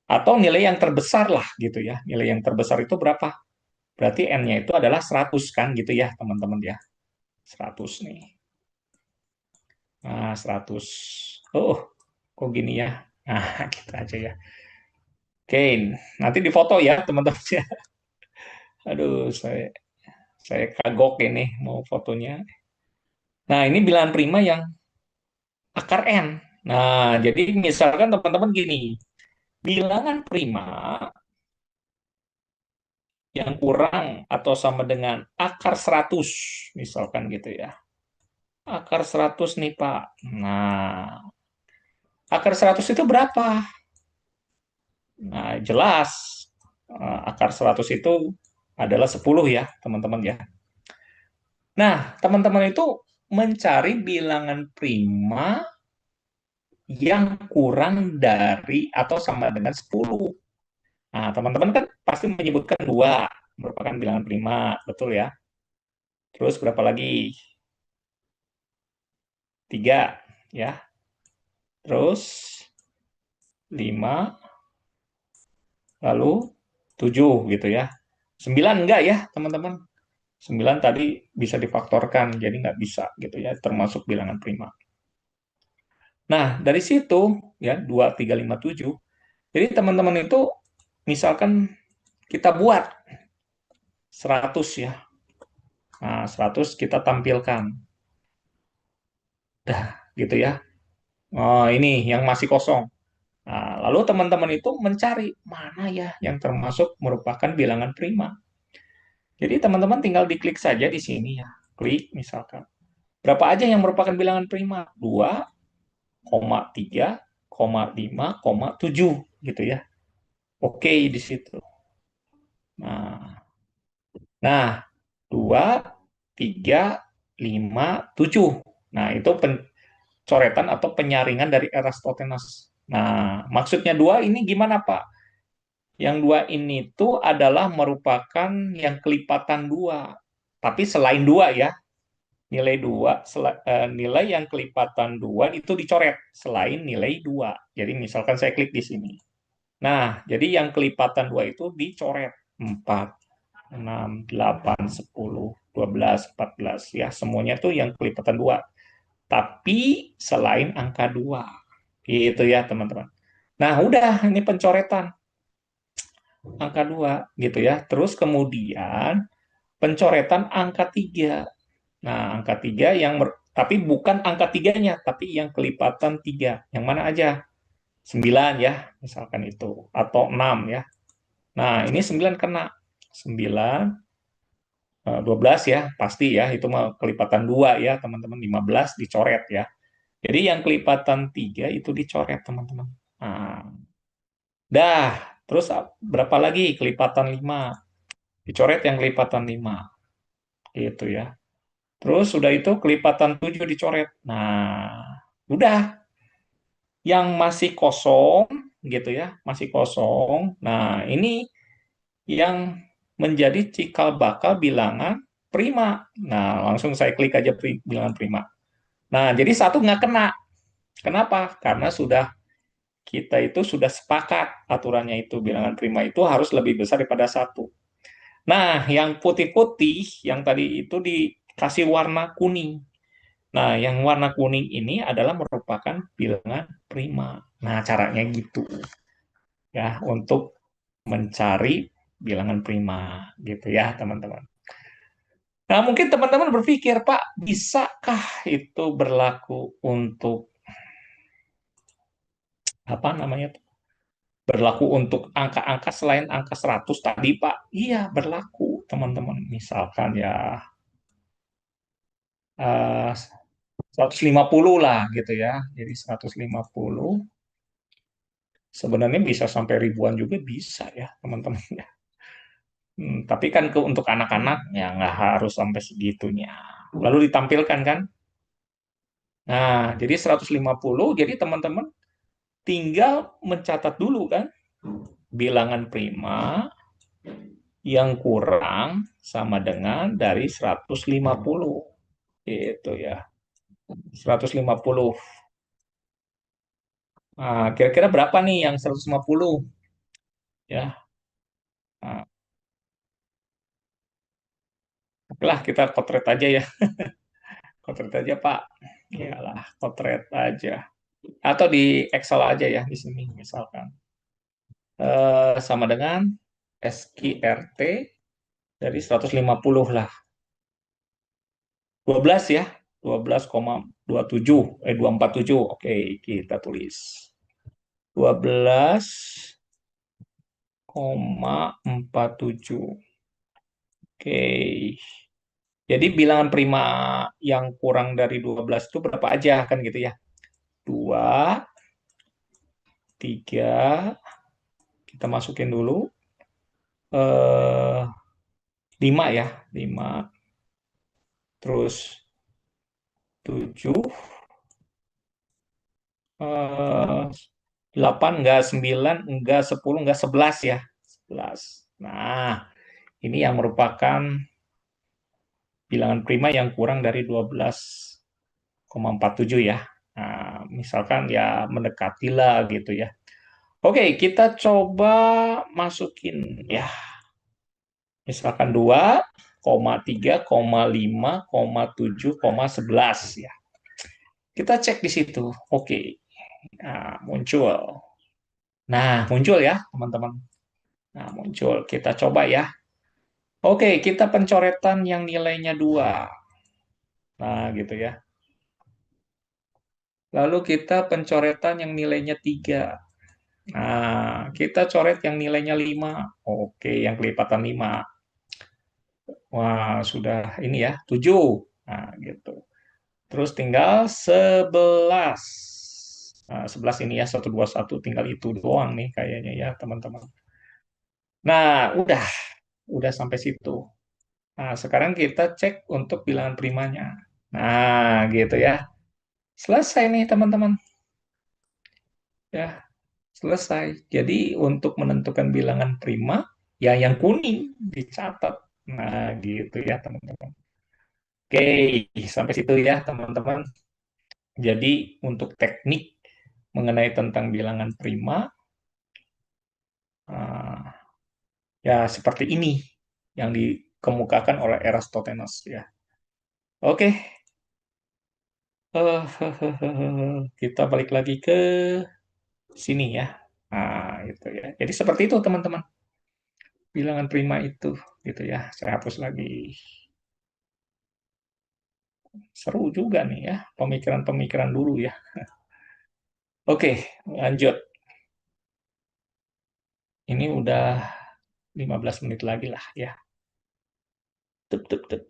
Atau nilai yang terbesar lah gitu ya. Nilai yang terbesar itu berapa? Berarti N-nya itu adalah 100 kan gitu ya, teman-teman ya. 100 nih. Nah, 100. Oh, kok gini ya? Nah, gitu aja ya. Oke, nanti difoto ya, teman-teman ya. Aduh, saya kagok ini mau fotonya. Nah, ini bilangan prima yang akar N. Nah, jadi misalkan teman-teman gini, bilangan prima yang kurang atau sama dengan akar 100, misalkan gitu ya. Akar 100 nih, Pak. Nah, akar 100 itu berapa? Nah, jelas akar 100 itu adalah 10 ya, teman-teman ya. Nah, teman-teman itu mencari bilangan prima yang kurang dari atau sama dengan 10. Nah, teman-teman kan pasti menyebutkan 2 merupakan bilangan prima, betul ya? Terus berapa lagi? 3 ya. Terus 5, lalu 7 gitu ya. 9 enggak ya, teman-teman? 9 tadi bisa difaktorkan, jadi nggak bisa gitu ya, termasuk bilangan prima. Nah, dari situ ya 2, 3, 5, 7. Jadi teman-teman itu misalkan kita buat 100 ya. Nah, 100 kita tampilkan. Dah, gitu ya. Oh, ini yang masih kosong. Nah, lalu teman-teman itu mencari mana ya yang termasuk merupakan bilangan prima. Jadi teman-teman tinggal diklik saja di sini ya. Klik misalkan. Berapa aja yang merupakan bilangan prima? 2,3,5,7 gitu ya. Oke di situ. Nah, nah 2, 3, 5, 7. Nah, itu coretan atau penyaringan dari Eratosthenes. Nah, maksudnya 2 ini gimana, Pak? Yang 2 ini tuh adalah merupakan yang kelipatan 2. Tapi selain 2 ya, nilai 2, nilai yang kelipatan 2 itu dicoret selain nilai 2. Jadi misalkan saya klik di sini. Nah, jadi yang kelipatan 2 itu dicoret. 4, 6, 8, 10, 12, 14. Ya, semuanya tuh yang kelipatan 2. Tapi selain angka 2. Gitu ya, teman-teman. Nah, udah ini pencoretan angka 2 gitu ya. Terus kemudian pencoretan angka 3. Nah, angka 3 yang tapi bukan angka tiganya, tapi yang kelipatan 3. Yang mana aja? 9 ya, misalkan itu. Atau 6 ya. Nah, ini 9 kena. 9, 12 ya, pasti ya. Itu mah kelipatan 2 ya, teman-teman. 15 dicoret ya. Jadi yang kelipatan 3 itu dicoret, teman-teman. Nah, dah. Terus berapa lagi? Kelipatan 5. Dicoret yang kelipatan 5. Gitu ya. Terus sudah itu kelipatan 7 dicoret. Nah, udah. Yang masih kosong gitu ya, masih kosong. Nah, ini yang menjadi cikal bakal bilangan prima. Nah, langsung saya klik aja bilangan prima. Nah, jadi satu nggak kena. Kenapa? Karena kita itu sudah sepakat aturannya itu bilangan prima itu harus lebih besar daripada satu. Nah, yang putih-putih yang tadi itu dikasih warna kuning. Nah, yang warna kuning ini adalah merupakan bilangan prima. Nah, caranya gitu ya untuk mencari bilangan prima gitu ya, teman-teman. Nah, mungkin teman-teman berpikir, Pak, bisakah itu berlaku untuk apa namanya tuh? Berlaku untuk angka-angka selain angka 100 tadi, Pak? Iya, berlaku, teman-teman. Misalkan ya 150 lah gitu ya. Jadi 150 sebenarnya bisa sampai ribuan juga bisa ya, teman-teman. Tapi kan untuk anak-anak ya nggak harus sampai segitunya. Lalu ditampilkan kan? Nah, jadi 150, jadi teman-teman tinggal mencatat dulu kan bilangan prima yang kurang sama dengan dari 150. Itu ya. 150. Nah, kira-kira berapa nih yang 150? Ya. Nah, oke lah kita kotret aja ya. Kotret aja, Pak. Iyalah, kotret aja. Atau di Excel aja ya di sini misalkan. Sama dengan SQRT dari 150 lah. 12 ya. 12,27 247. Oke, kita tulis 12,47. Oke. Jadi bilangan prima yang kurang dari 12 itu berapa aja kan gitu ya? 2, 3, kita masukin dulu. 5 ya, 5. Terus 7, 8, enggak 9, enggak 10, enggak 11 ya. 11. Nah, ini yang merupakan bilangan prima yang kurang dari 12,47 ya. Nah, misalkan ya mendekatilah gitu ya. Oke, kita coba masukin ya. Misalkan 2,3,5,7,11 ya. Kita cek di situ. Oke. Nah, muncul. Nah, muncul ya, teman-teman. Nah, muncul. Kita coba ya. Oke, kita pencoretan yang nilainya 2. Nah, gitu ya. Lalu kita pencoretan yang nilainya 3. Nah, kita coret yang nilainya 5. Oke, yang kelipatan 5. Wah, sudah ini ya, 7. Nah, gitu. Terus tinggal 11. Nah, 11 ini ya, 121 tinggal itu doang nih kayaknya ya, teman-teman. Nah, udah sampai situ. Nah, sekarang kita cek untuk bilangan primanya. Nah, gitu ya. Selesai nih, teman-teman. Ya, selesai. Jadi, untuk menentukan bilangan prima, ya yang kuning dicatat. Nah, gitu ya, teman-teman. Oke, sampai situ ya, teman-teman. Jadi, untuk teknik mengenai tentang bilangan prima, ya seperti ini yang dikemukakan oleh Eratosthenes ya. Oke, eh, kita balik lagi ke sini ya. Nah, itu ya. Jadi seperti itu teman-teman. Bilangan prima itu gitu ya. Saya hapus lagi. Seru juga nih ya, pemikiran-pemikiran dulu ya. Oke, lanjut. Ini udah 15 menit lagi lah ya. Tup, tup, tup.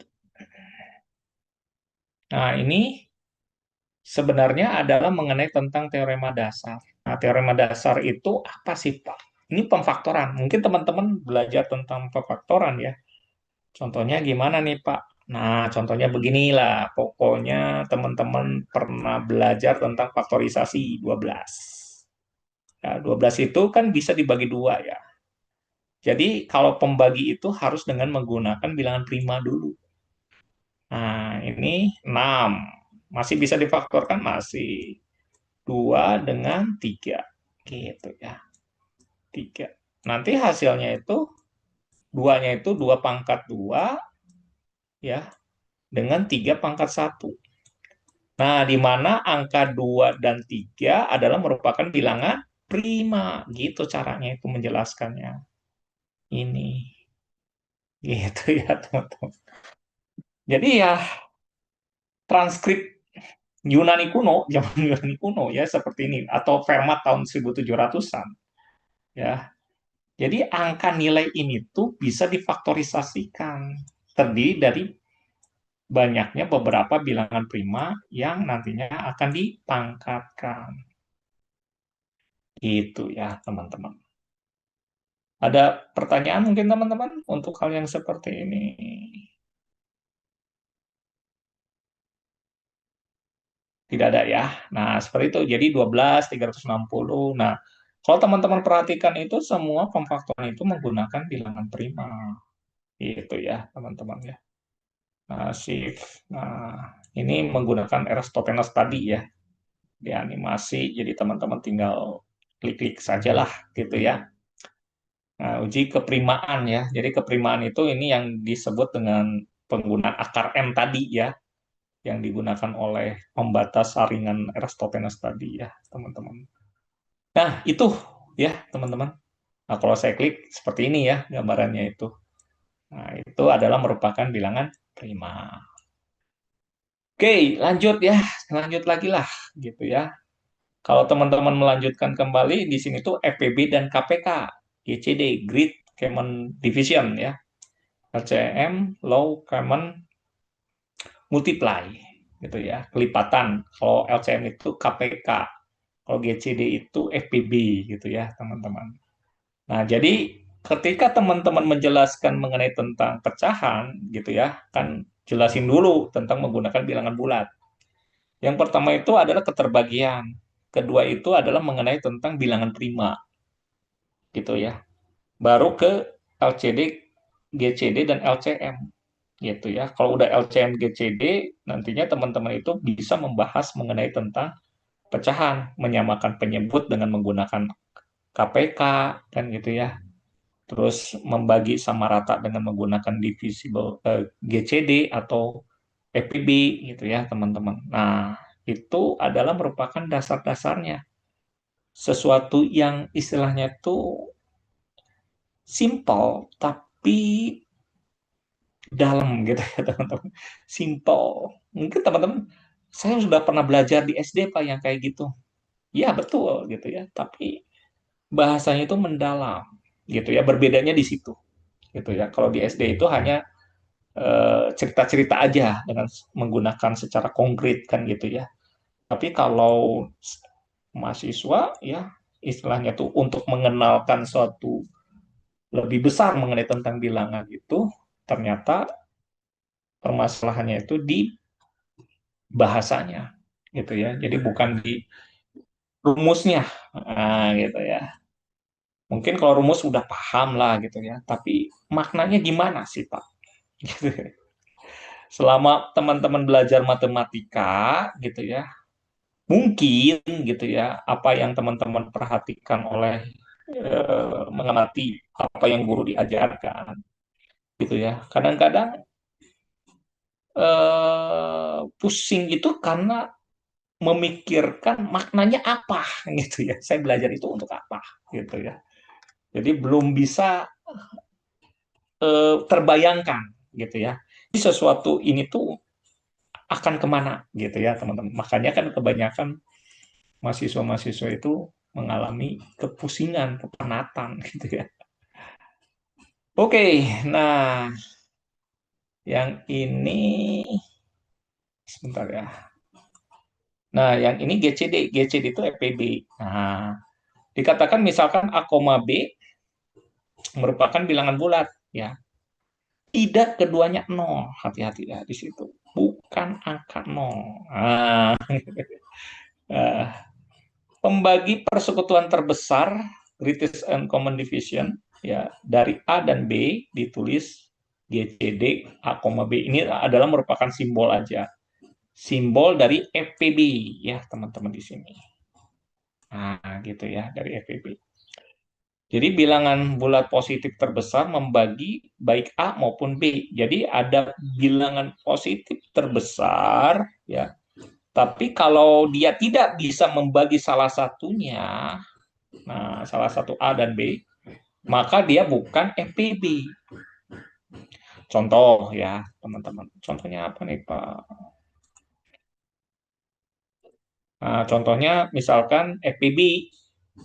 Nah, ini sebenarnya adalah mengenai tentang teorema dasar. Nah, teorema dasar itu apa sih, Pak? Ini pemfaktoran. Mungkin teman-teman belajar tentang pemfaktoran ya. Contohnya gimana nih, Pak? Nah, contohnya beginilah. Pokoknya teman-teman pernah belajar tentang faktorisasi 12. Nah, 12 itu kan bisa dibagi dua ya. Jadi, kalau pembagi itu harus dengan menggunakan bilangan prima dulu. Nah, ini 6. Masih bisa difaktorkan? Masih. 2 dengan 3. Gitu ya. 3. Nanti hasilnya itu, duanya itu 2 pangkat 2 ya, dengan 3 pangkat 1. Nah, di mana angka 2 dan 3 adalah merupakan bilangan prima. Gitu caranya itu menjelaskannya. Ini. Gitu ya, teman-teman. Jadi ya, transkrip Yunani kuno, zaman Yunani kuno ya seperti ini atau Fermat tahun 1700-an ya. Jadi angka nilai ini tuh bisa difaktorisasikan, terdiri dari banyaknya beberapa bilangan prima yang nantinya akan dipangkatkan. Itu ya, teman-teman. Ada pertanyaan mungkin teman-teman untuk hal yang seperti ini? Tidak ada ya. Nah, seperti itu. Jadi 12, 360. Nah, Kalau teman-teman perhatikan itu semua pemfaktoran itu menggunakan bilangan prima. Itu ya, teman-teman ya. Nah, shift. Nah, ini menggunakan Eratosthenes tadi ya, di animasi. Jadi teman-teman tinggal klik-klik sajalah gitu ya. Nah, uji keprimaan ya. Jadi keprimaan itu ini yang disebut dengan penggunaan akar M tadi ya, yang digunakan oleh pembatas saringan Eratosthenes tadi ya, teman-teman. Nah, itu ya, teman-teman. Nah, kalau saya klik seperti ini ya gambarannya itu. Nah, itu adalah merupakan bilangan prima. Oke, lanjut ya. Lanjut lagi lah gitu ya. Kalau teman-teman melanjutkan kembali di sini tuh FPB dan KPK, GCD, Grid Common Division ya. LCM, Low Common Multiply gitu ya, kelipatan. Kalau LCM itu KPK, kalau GCD itu FPB gitu ya, teman-teman. Nah, jadi ketika teman-teman menjelaskan mengenai tentang pecahan gitu ya, kan jelasin dulu tentang menggunakan bilangan bulat. Yang pertama itu adalah keterbagian. Kedua itu adalah mengenai tentang bilangan prima gitu ya. Baru ke LCD, GCD dan LCM gitu ya. Kalau udah LCM, GCD, nantinya teman-teman itu bisa membahas mengenai tentang pecahan, menyamakan penyebut dengan menggunakan KPK dan gitu ya. Terus membagi sama rata dengan menggunakan divisible GCD atau FPB gitu ya, teman-teman. Nah, itu adalah merupakan dasar-dasarnya. Sesuatu yang istilahnya itu simple tapi dalam gitu ya, teman-teman. Simple. Mungkin teman-teman saya sudah pernah belajar di SD Pak yang kayak gitu. Ya, betul gitu ya, tapi bahasanya itu mendalam gitu ya. Berbedanya di situ gitu ya. Kalau di SD itu hanya cerita-cerita aja dengan menggunakan secara konkret kan gitu ya. Tapi kalau mahasiswa ya istilahnya tuh untuk mengenalkan suatu lebih besar mengenai tentang bilangan itu ternyata permasalahannya itu di bahasanya gitu ya. Jadi bukan di rumusnya. Nah, gitu ya. Mungkin kalau rumus udah paham lah gitu ya, tapi maknanya gimana sih, Pak? Gitu ya. Selama teman-teman belajar matematika gitu ya, mungkin gitu ya, apa yang teman-teman perhatikan oleh mengamati apa yang guru diajarkan gitu ya. Kadang-kadang pusing itu karena memikirkan maknanya apa gitu ya. Saya belajar itu untuk apa gitu ya. Jadi belum bisa terbayangkan gitu ya. Ini sesuatu ini tuh akan kemana gitu ya teman-teman. Makanya kan kebanyakan mahasiswa-mahasiswa itu mengalami kepusingan, kepenatan gitu ya. Oke, nah yang ini sebentar ya. Nah, yang ini GCD, GCD itu FPB. Nah, dikatakan misalkan A, B merupakan bilangan bulat ya. Tidak keduanya nol, hati-hati ya di situ. Bukan angka nol. Nah, pembagi persekutuan terbesar greatest uncommon division ya dari A dan B ditulis GCD A, B ini adalah merupakan simbol aja. Simbol dari FPB ya teman-teman di sini. Nah, gitu ya dari FPB. Jadi bilangan bulat positif terbesar membagi baik A maupun B. Jadi ada bilangan positif terbesar ya. Tapi kalau dia tidak bisa membagi salah satunya, nah salah satu A dan B, maka dia bukan FPB. Contoh ya, teman-teman. Contohnya apa nih, Pak? Nah, contohnya misalkan FPB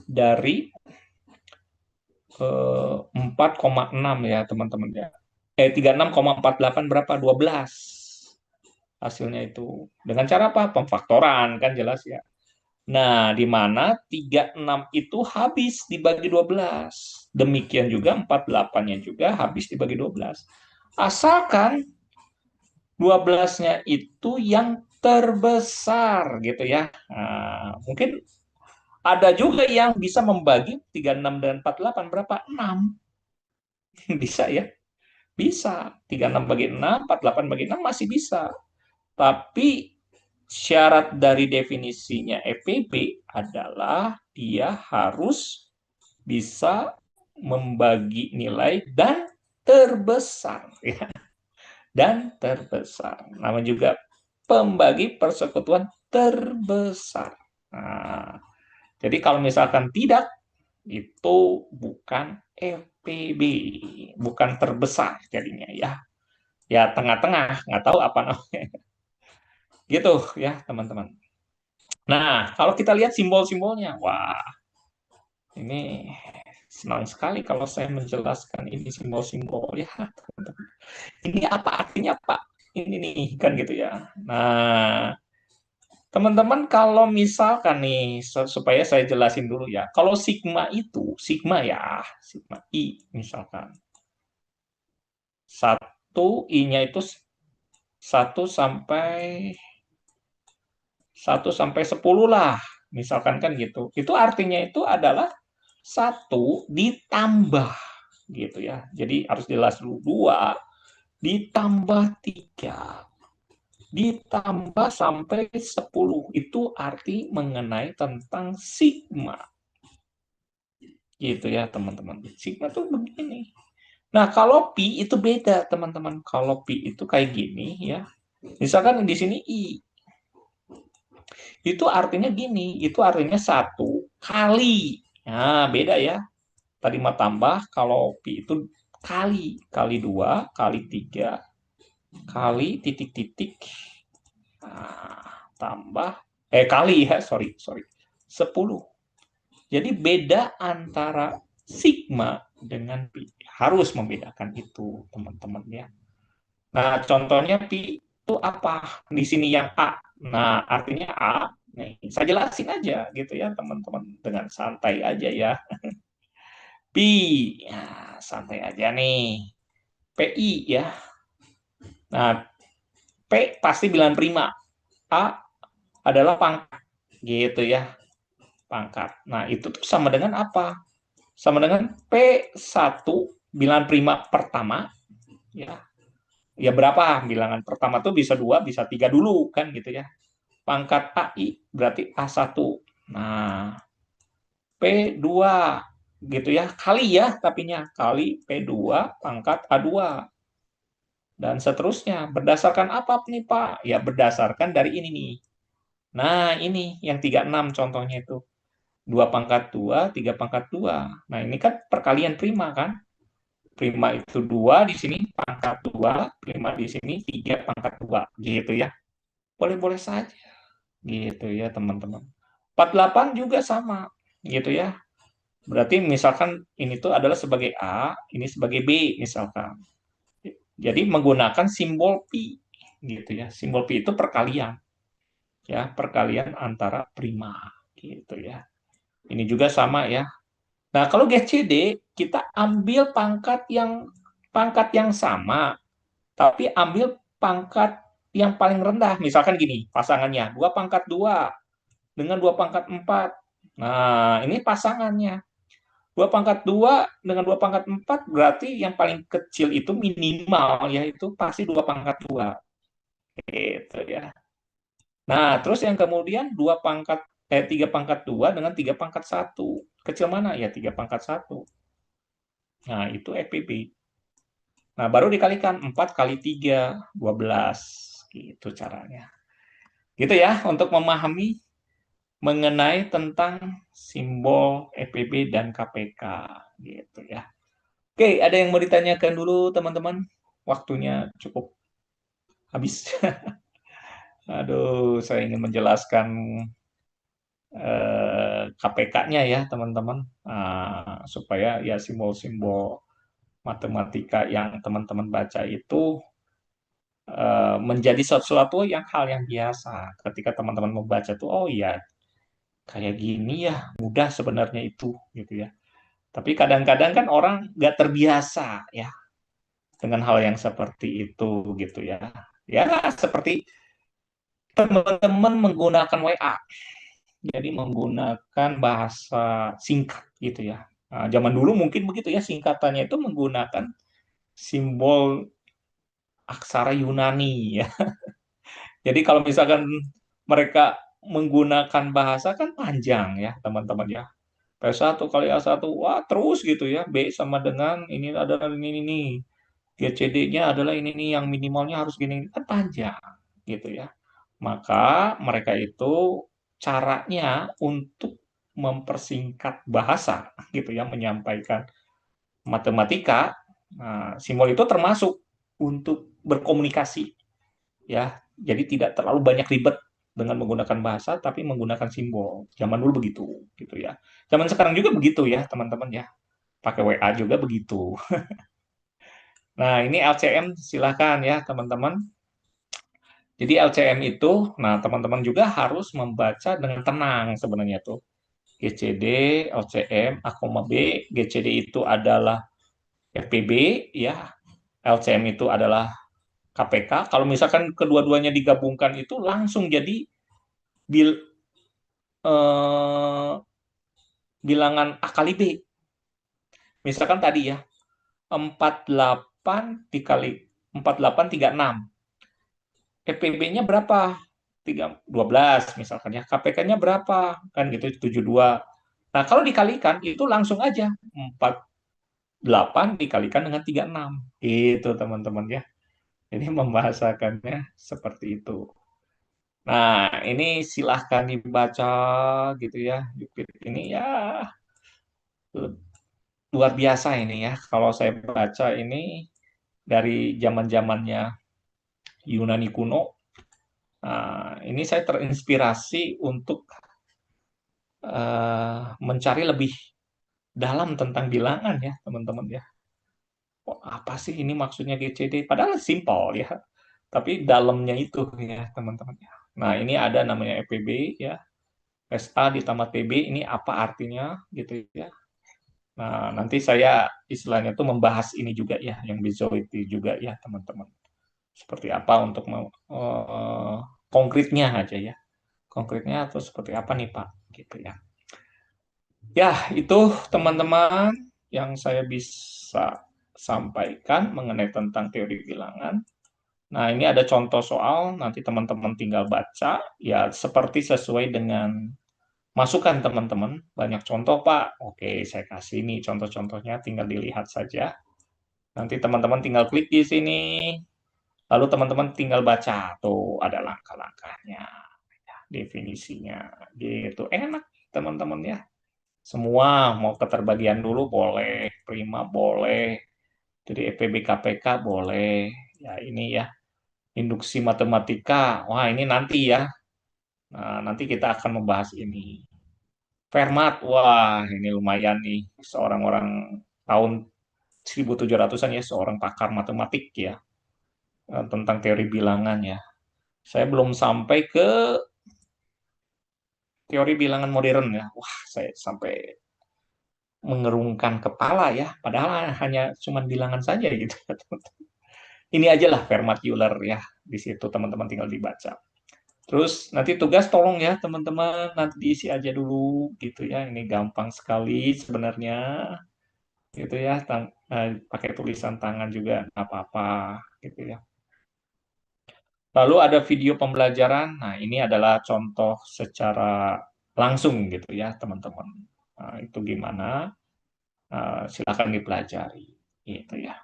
dari 4,6 ya, teman-teman ya. 36,48 berapa? 12 hasilnya itu. Dengan cara apa? Pemfaktoran kan jelas ya. Nah, di mana 36 itu habis dibagi 12. Demikian juga 48-nya juga habis dibagi 12. Asalkan 12-nya itu yang terbesar gitu ya. Nah, mungkin Ada juga yang bisa membagi 36 dan 48 berapa? 6. Bisa ya? Bisa. 36 bagi 6, 48 bagi 6 masih bisa. Tapi syarat dari definisinya FPB adalah dia harus bisa membagi nilai dan terbesar. Ya. Dan terbesar. Nama juga pembagi persekutuan terbesar. Nah, jadi kalau misalkan tidak, itu bukan FPB, bukan terbesar jadinya ya. Ya tengah-tengah, nggak tahu apa namanya. Gitu ya teman-teman. Nah, kalau kita lihat simbol-simbolnya, wah ini senang sekali kalau saya menjelaskan ini simbol-simbol ya. Ini apa artinya Pak? Ini nih kan gitu ya. Nah, teman-teman kalau misalkan nih supaya saya jelasin dulu ya. Kalau sigma itu, sigma ya, sigma I misalkan. Satu I-nya itu 1 sampai 10 lah. Misalkan kan gitu. Itu artinya itu adalah 1 ditambah gitu ya. Jadi harus jelas dulu 2 ditambah 3 ditambah sampai 10 itu arti mengenai tentang sigma gitu ya teman-teman. Sigma tuh begini. Nah, kalau pi itu beda teman-teman. Kalau pi itu kayak gini ya. Misalkan di sini i itu artinya gini, itu artinya 1 kali. Nah, beda ya. Tadi mah tambah, kalau pi itu kali 2 kali 3 kali titik-titik, nah, tambah, kali ya, sorry, 10. Jadi beda antara sigma dengan pi. Harus membedakan itu, teman-teman ya. Nah, contohnya pi itu apa? Di sini yang A. Nah, artinya A. Nih, saya jelasin aja gitu ya, teman-teman. Dengan santai aja ya. Pi. Ya, santai aja nih. PI ya. Nah, P pasti bilang prima. A adalah pangkat. Gitu ya. Pangkat. Nah, itu tuh sama dengan apa? Sama dengan P1 bilangan prima pertama. Ya, ya berapa bilangan pertama tuh bisa 2 bisa 3 dulu kan gitu ya. Pangkat AI berarti A1. Nah, P2 gitu ya. Kali ya tapinya kali P2 pangkat A2 dan seterusnya. Berdasarkan apa nih Pak? Ya berdasarkan dari ini nih. Nah, ini yang 36 contohnya itu. 2 pangkat 2 3 pangkat 2. Nah, ini kan perkalian prima kan? Prima itu 2 di sini pangkat 2, prima di sini 3 pangkat 2 gitu ya. Boleh-boleh saja gitu ya teman-teman. 48 juga sama gitu ya. Berarti misalkan ini tuh adalah sebagai A, ini sebagai B misalkan. Jadi menggunakan simbol pi gitu ya. Simbol pi itu perkalian ya, perkalian antara prima gitu ya. Ini juga sama ya. Nah, kalau GCD kita ambil pangkat yang sama, tapi ambil pangkat yang paling rendah. Misalkan gini, pasangannya 2 pangkat 2 dengan 2 pangkat 4. Nah, ini pasangannya. 2 pangkat 2 dengan 2 pangkat 4 berarti yang paling kecil itu minimal yaitu pasti 2 pangkat 2. Gitu ya. Nah, terus yang kemudian 3 pangkat 2 dengan 3 pangkat 1. Kecil mana? Ya 3 pangkat 1. Nah, itu FPB. Nah, baru dikalikan 4 kali 3 12. Gitu caranya. Gitu ya, untuk memahami mengenai tentang simbol FPB dan KPK. Gitu ya. Oke, ada yang mau ditanyakan dulu teman-teman? Waktunya cukup habis. Aduh, saya ingin menjelaskan KPK-nya ya teman-teman, supaya ya simbol-simbol matematika yang teman-teman baca itu menjadi sesuatu yang hal yang biasa. Ketika teman-teman membaca tuh, oh iya kayak gini ya, mudah sebenarnya itu gitu ya. Tapi kadang-kadang kan orang nggak terbiasa ya dengan hal yang seperti itu gitu ya. Ya seperti teman-teman menggunakan WA Jadi menggunakan bahasa singkat gitu ya. Nah, zaman dulu mungkin begitu ya, singkatannya itu menggunakan simbol aksara Yunani ya. Jadi kalau misalkan mereka menggunakan bahasa kan panjang ya teman-teman ya. P1 kali A1, wah terus gitu ya. B sama dengan ini adalah ini. GCD-nya adalah ini yang minimalnya harus gini. Kan panjang gitu ya. Maka mereka itu caranya untuk mempersingkat bahasa gitu ya, menyampaikan matematika. Nah, simbol itu termasuk untuk berkomunikasi ya. Jadi tidak terlalu banyak ribet dengan menggunakan bahasa, tapi menggunakan simbol. Zaman dulu begitu, gitu ya. Zaman sekarang juga begitu ya, teman-teman ya. Pakai WA juga begitu. Nah, ini LCM silakan ya, teman-teman. Jadi LCM itu, nah teman-teman juga harus membaca dengan tenang sebenarnya tuh. GCD, LCM, A, B, GCD itu adalah FPB, ya. LCM itu adalah KPK. Kalau misalkan kedua-duanya digabungkan itu langsung jadi bil, eh, bilangan A kali B. Misalkan tadi ya, 48 dikali 48 36. EPB-nya berapa? 12 misalkan ya. KPK-nya berapa? Kan gitu 72. Nah, kalau dikalikan itu langsung aja 48 dikalikan dengan 36. Itu teman-teman ya. Ini membahasakannya seperti itu. Nah, ini silahkan dibaca gitu ya. Jupit ini ya luar biasa ini ya. Kalau saya baca ini dari zaman-zamannya Yunani kuno, ini saya terinspirasi untuk mencari lebih dalam tentang bilangan ya, teman-teman ya. Oh, apa sih ini maksudnya GCD? Padahal simpel ya, tapi dalamnya itu ya, teman-teman ya. Nah, ini ada namanya EPB ya, SA ditambah TB, ini apa artinya gitu ya. Nah, nanti saya istilahnya tuh membahas ini juga ya, yang Bezoiti juga ya, teman-teman. Seperti apa untuk konkretnya aja ya. Konkretnya atau seperti apa nih, Pak? Gitu ya. Ya, itu teman-teman yang saya bisa sampaikan mengenai tentang teori bilangan. Nah, ini ada contoh soal, nanti teman-teman tinggal baca, ya seperti sesuai dengan masukan teman-teman. Banyak contoh, Pak. Oke, saya kasih nih contoh-contohnya, tinggal dilihat saja. Nanti teman-teman tinggal klik di sini, lalu teman-teman tinggal baca. Tuh, ada langkah-langkahnya, definisinya. Gitu. Enak, teman-teman ya. Semua mau keterbagian dulu boleh, prima boleh, jadi EPB KPK boleh. Ya ini ya, induksi matematika. Wah, ini nanti ya. Nah, nanti kita akan membahas ini. Fermat, wah ini lumayan nih. Seorang orang tahun 1700-an ya, seorang pakar matematik ya, tentang teori bilangan ya. Saya belum sampai ke teori bilangan modern ya. Wah, saya sampai mengerungkan kepala ya, padahal hanya cuma bilangan saja gitu. Ini aja lah Fermat Euler ya, di situ teman-teman tinggal dibaca. Terus nanti tugas tolong ya teman-teman, nanti diisi aja dulu gitu ya, ini gampang sekali sebenarnya gitu ya, pakai tulisan tangan juga nggak apa-apa gitu ya. Lalu ada video pembelajaran, nah ini adalah contoh secara langsung gitu ya teman-teman. Nah, itu gimana? Silakan dipelajari gitu ya.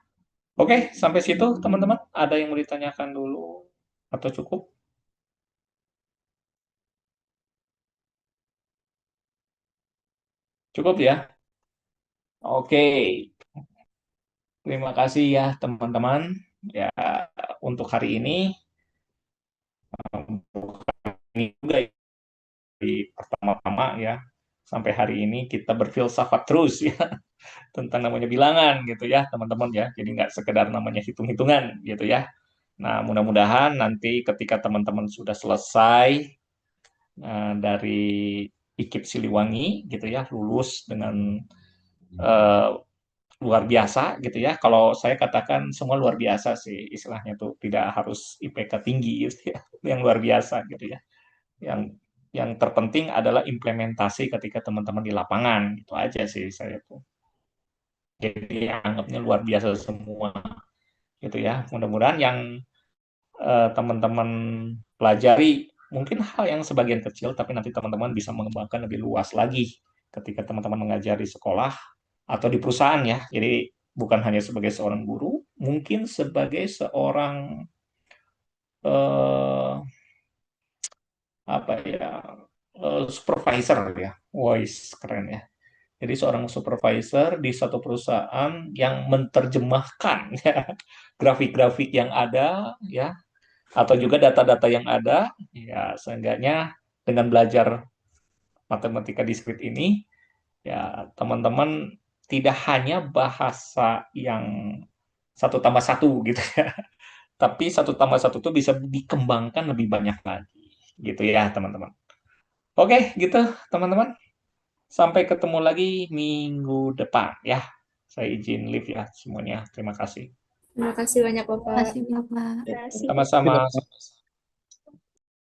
Oke, sampai situ teman-teman. Ada yang mau ditanyakan dulu atau cukup? Cukup ya? Oke, terima kasih ya teman-teman. Ya, untuk hari ini, ini juga di pertama-tama ya. Sampai hari ini kita berfilsafat terus ya tentang namanya bilangan gitu ya teman-teman ya. Jadi nggak sekedar namanya hitung-hitungan gitu ya. Nah, mudah-mudahan nanti ketika teman-teman sudah selesai dari IKIP Siliwangi gitu ya, lulus dengan eh, luar biasa gitu ya. Kalau saya katakan semua luar biasa sih istilahnya tuh tidak harus IPK tinggi gitu ya, yang luar biasa gitu ya. Yang Yang terpenting adalah implementasi ketika teman-teman di lapangan. Itu aja sih saya tuh. Jadi anggapnya luar biasa semua gitu ya. Mudah-mudahan yang teman-teman pelajari mungkin hal yang sebagian kecil, tapi nanti teman-teman bisa mengembangkan lebih luas lagi ketika teman-teman mengajar di sekolah atau di perusahaan ya. Jadi bukan hanya sebagai seorang guru, mungkin sebagai seorang eh, apa ya supervisor ya, voice keren ya. Jadi seorang supervisor di satu perusahaan yang menerjemahkan ya grafik-grafik yang ada ya atau juga data-data yang ada ya seenggaknya dengan belajar matematika diskrit ini ya teman-teman tidak hanya bahasa yang satu tambah satu gitu ya, tapi satu tambah satu itu bisa dikembangkan lebih banyak lagi gitu ya teman-teman. Oke gitu teman-teman, sampai ketemu lagi minggu depan ya. Saya izin live ya semuanya. Terima kasih. Terima kasih banyak, Terima Bapak. kasih Bapak. Terima kasih. Sama-sama.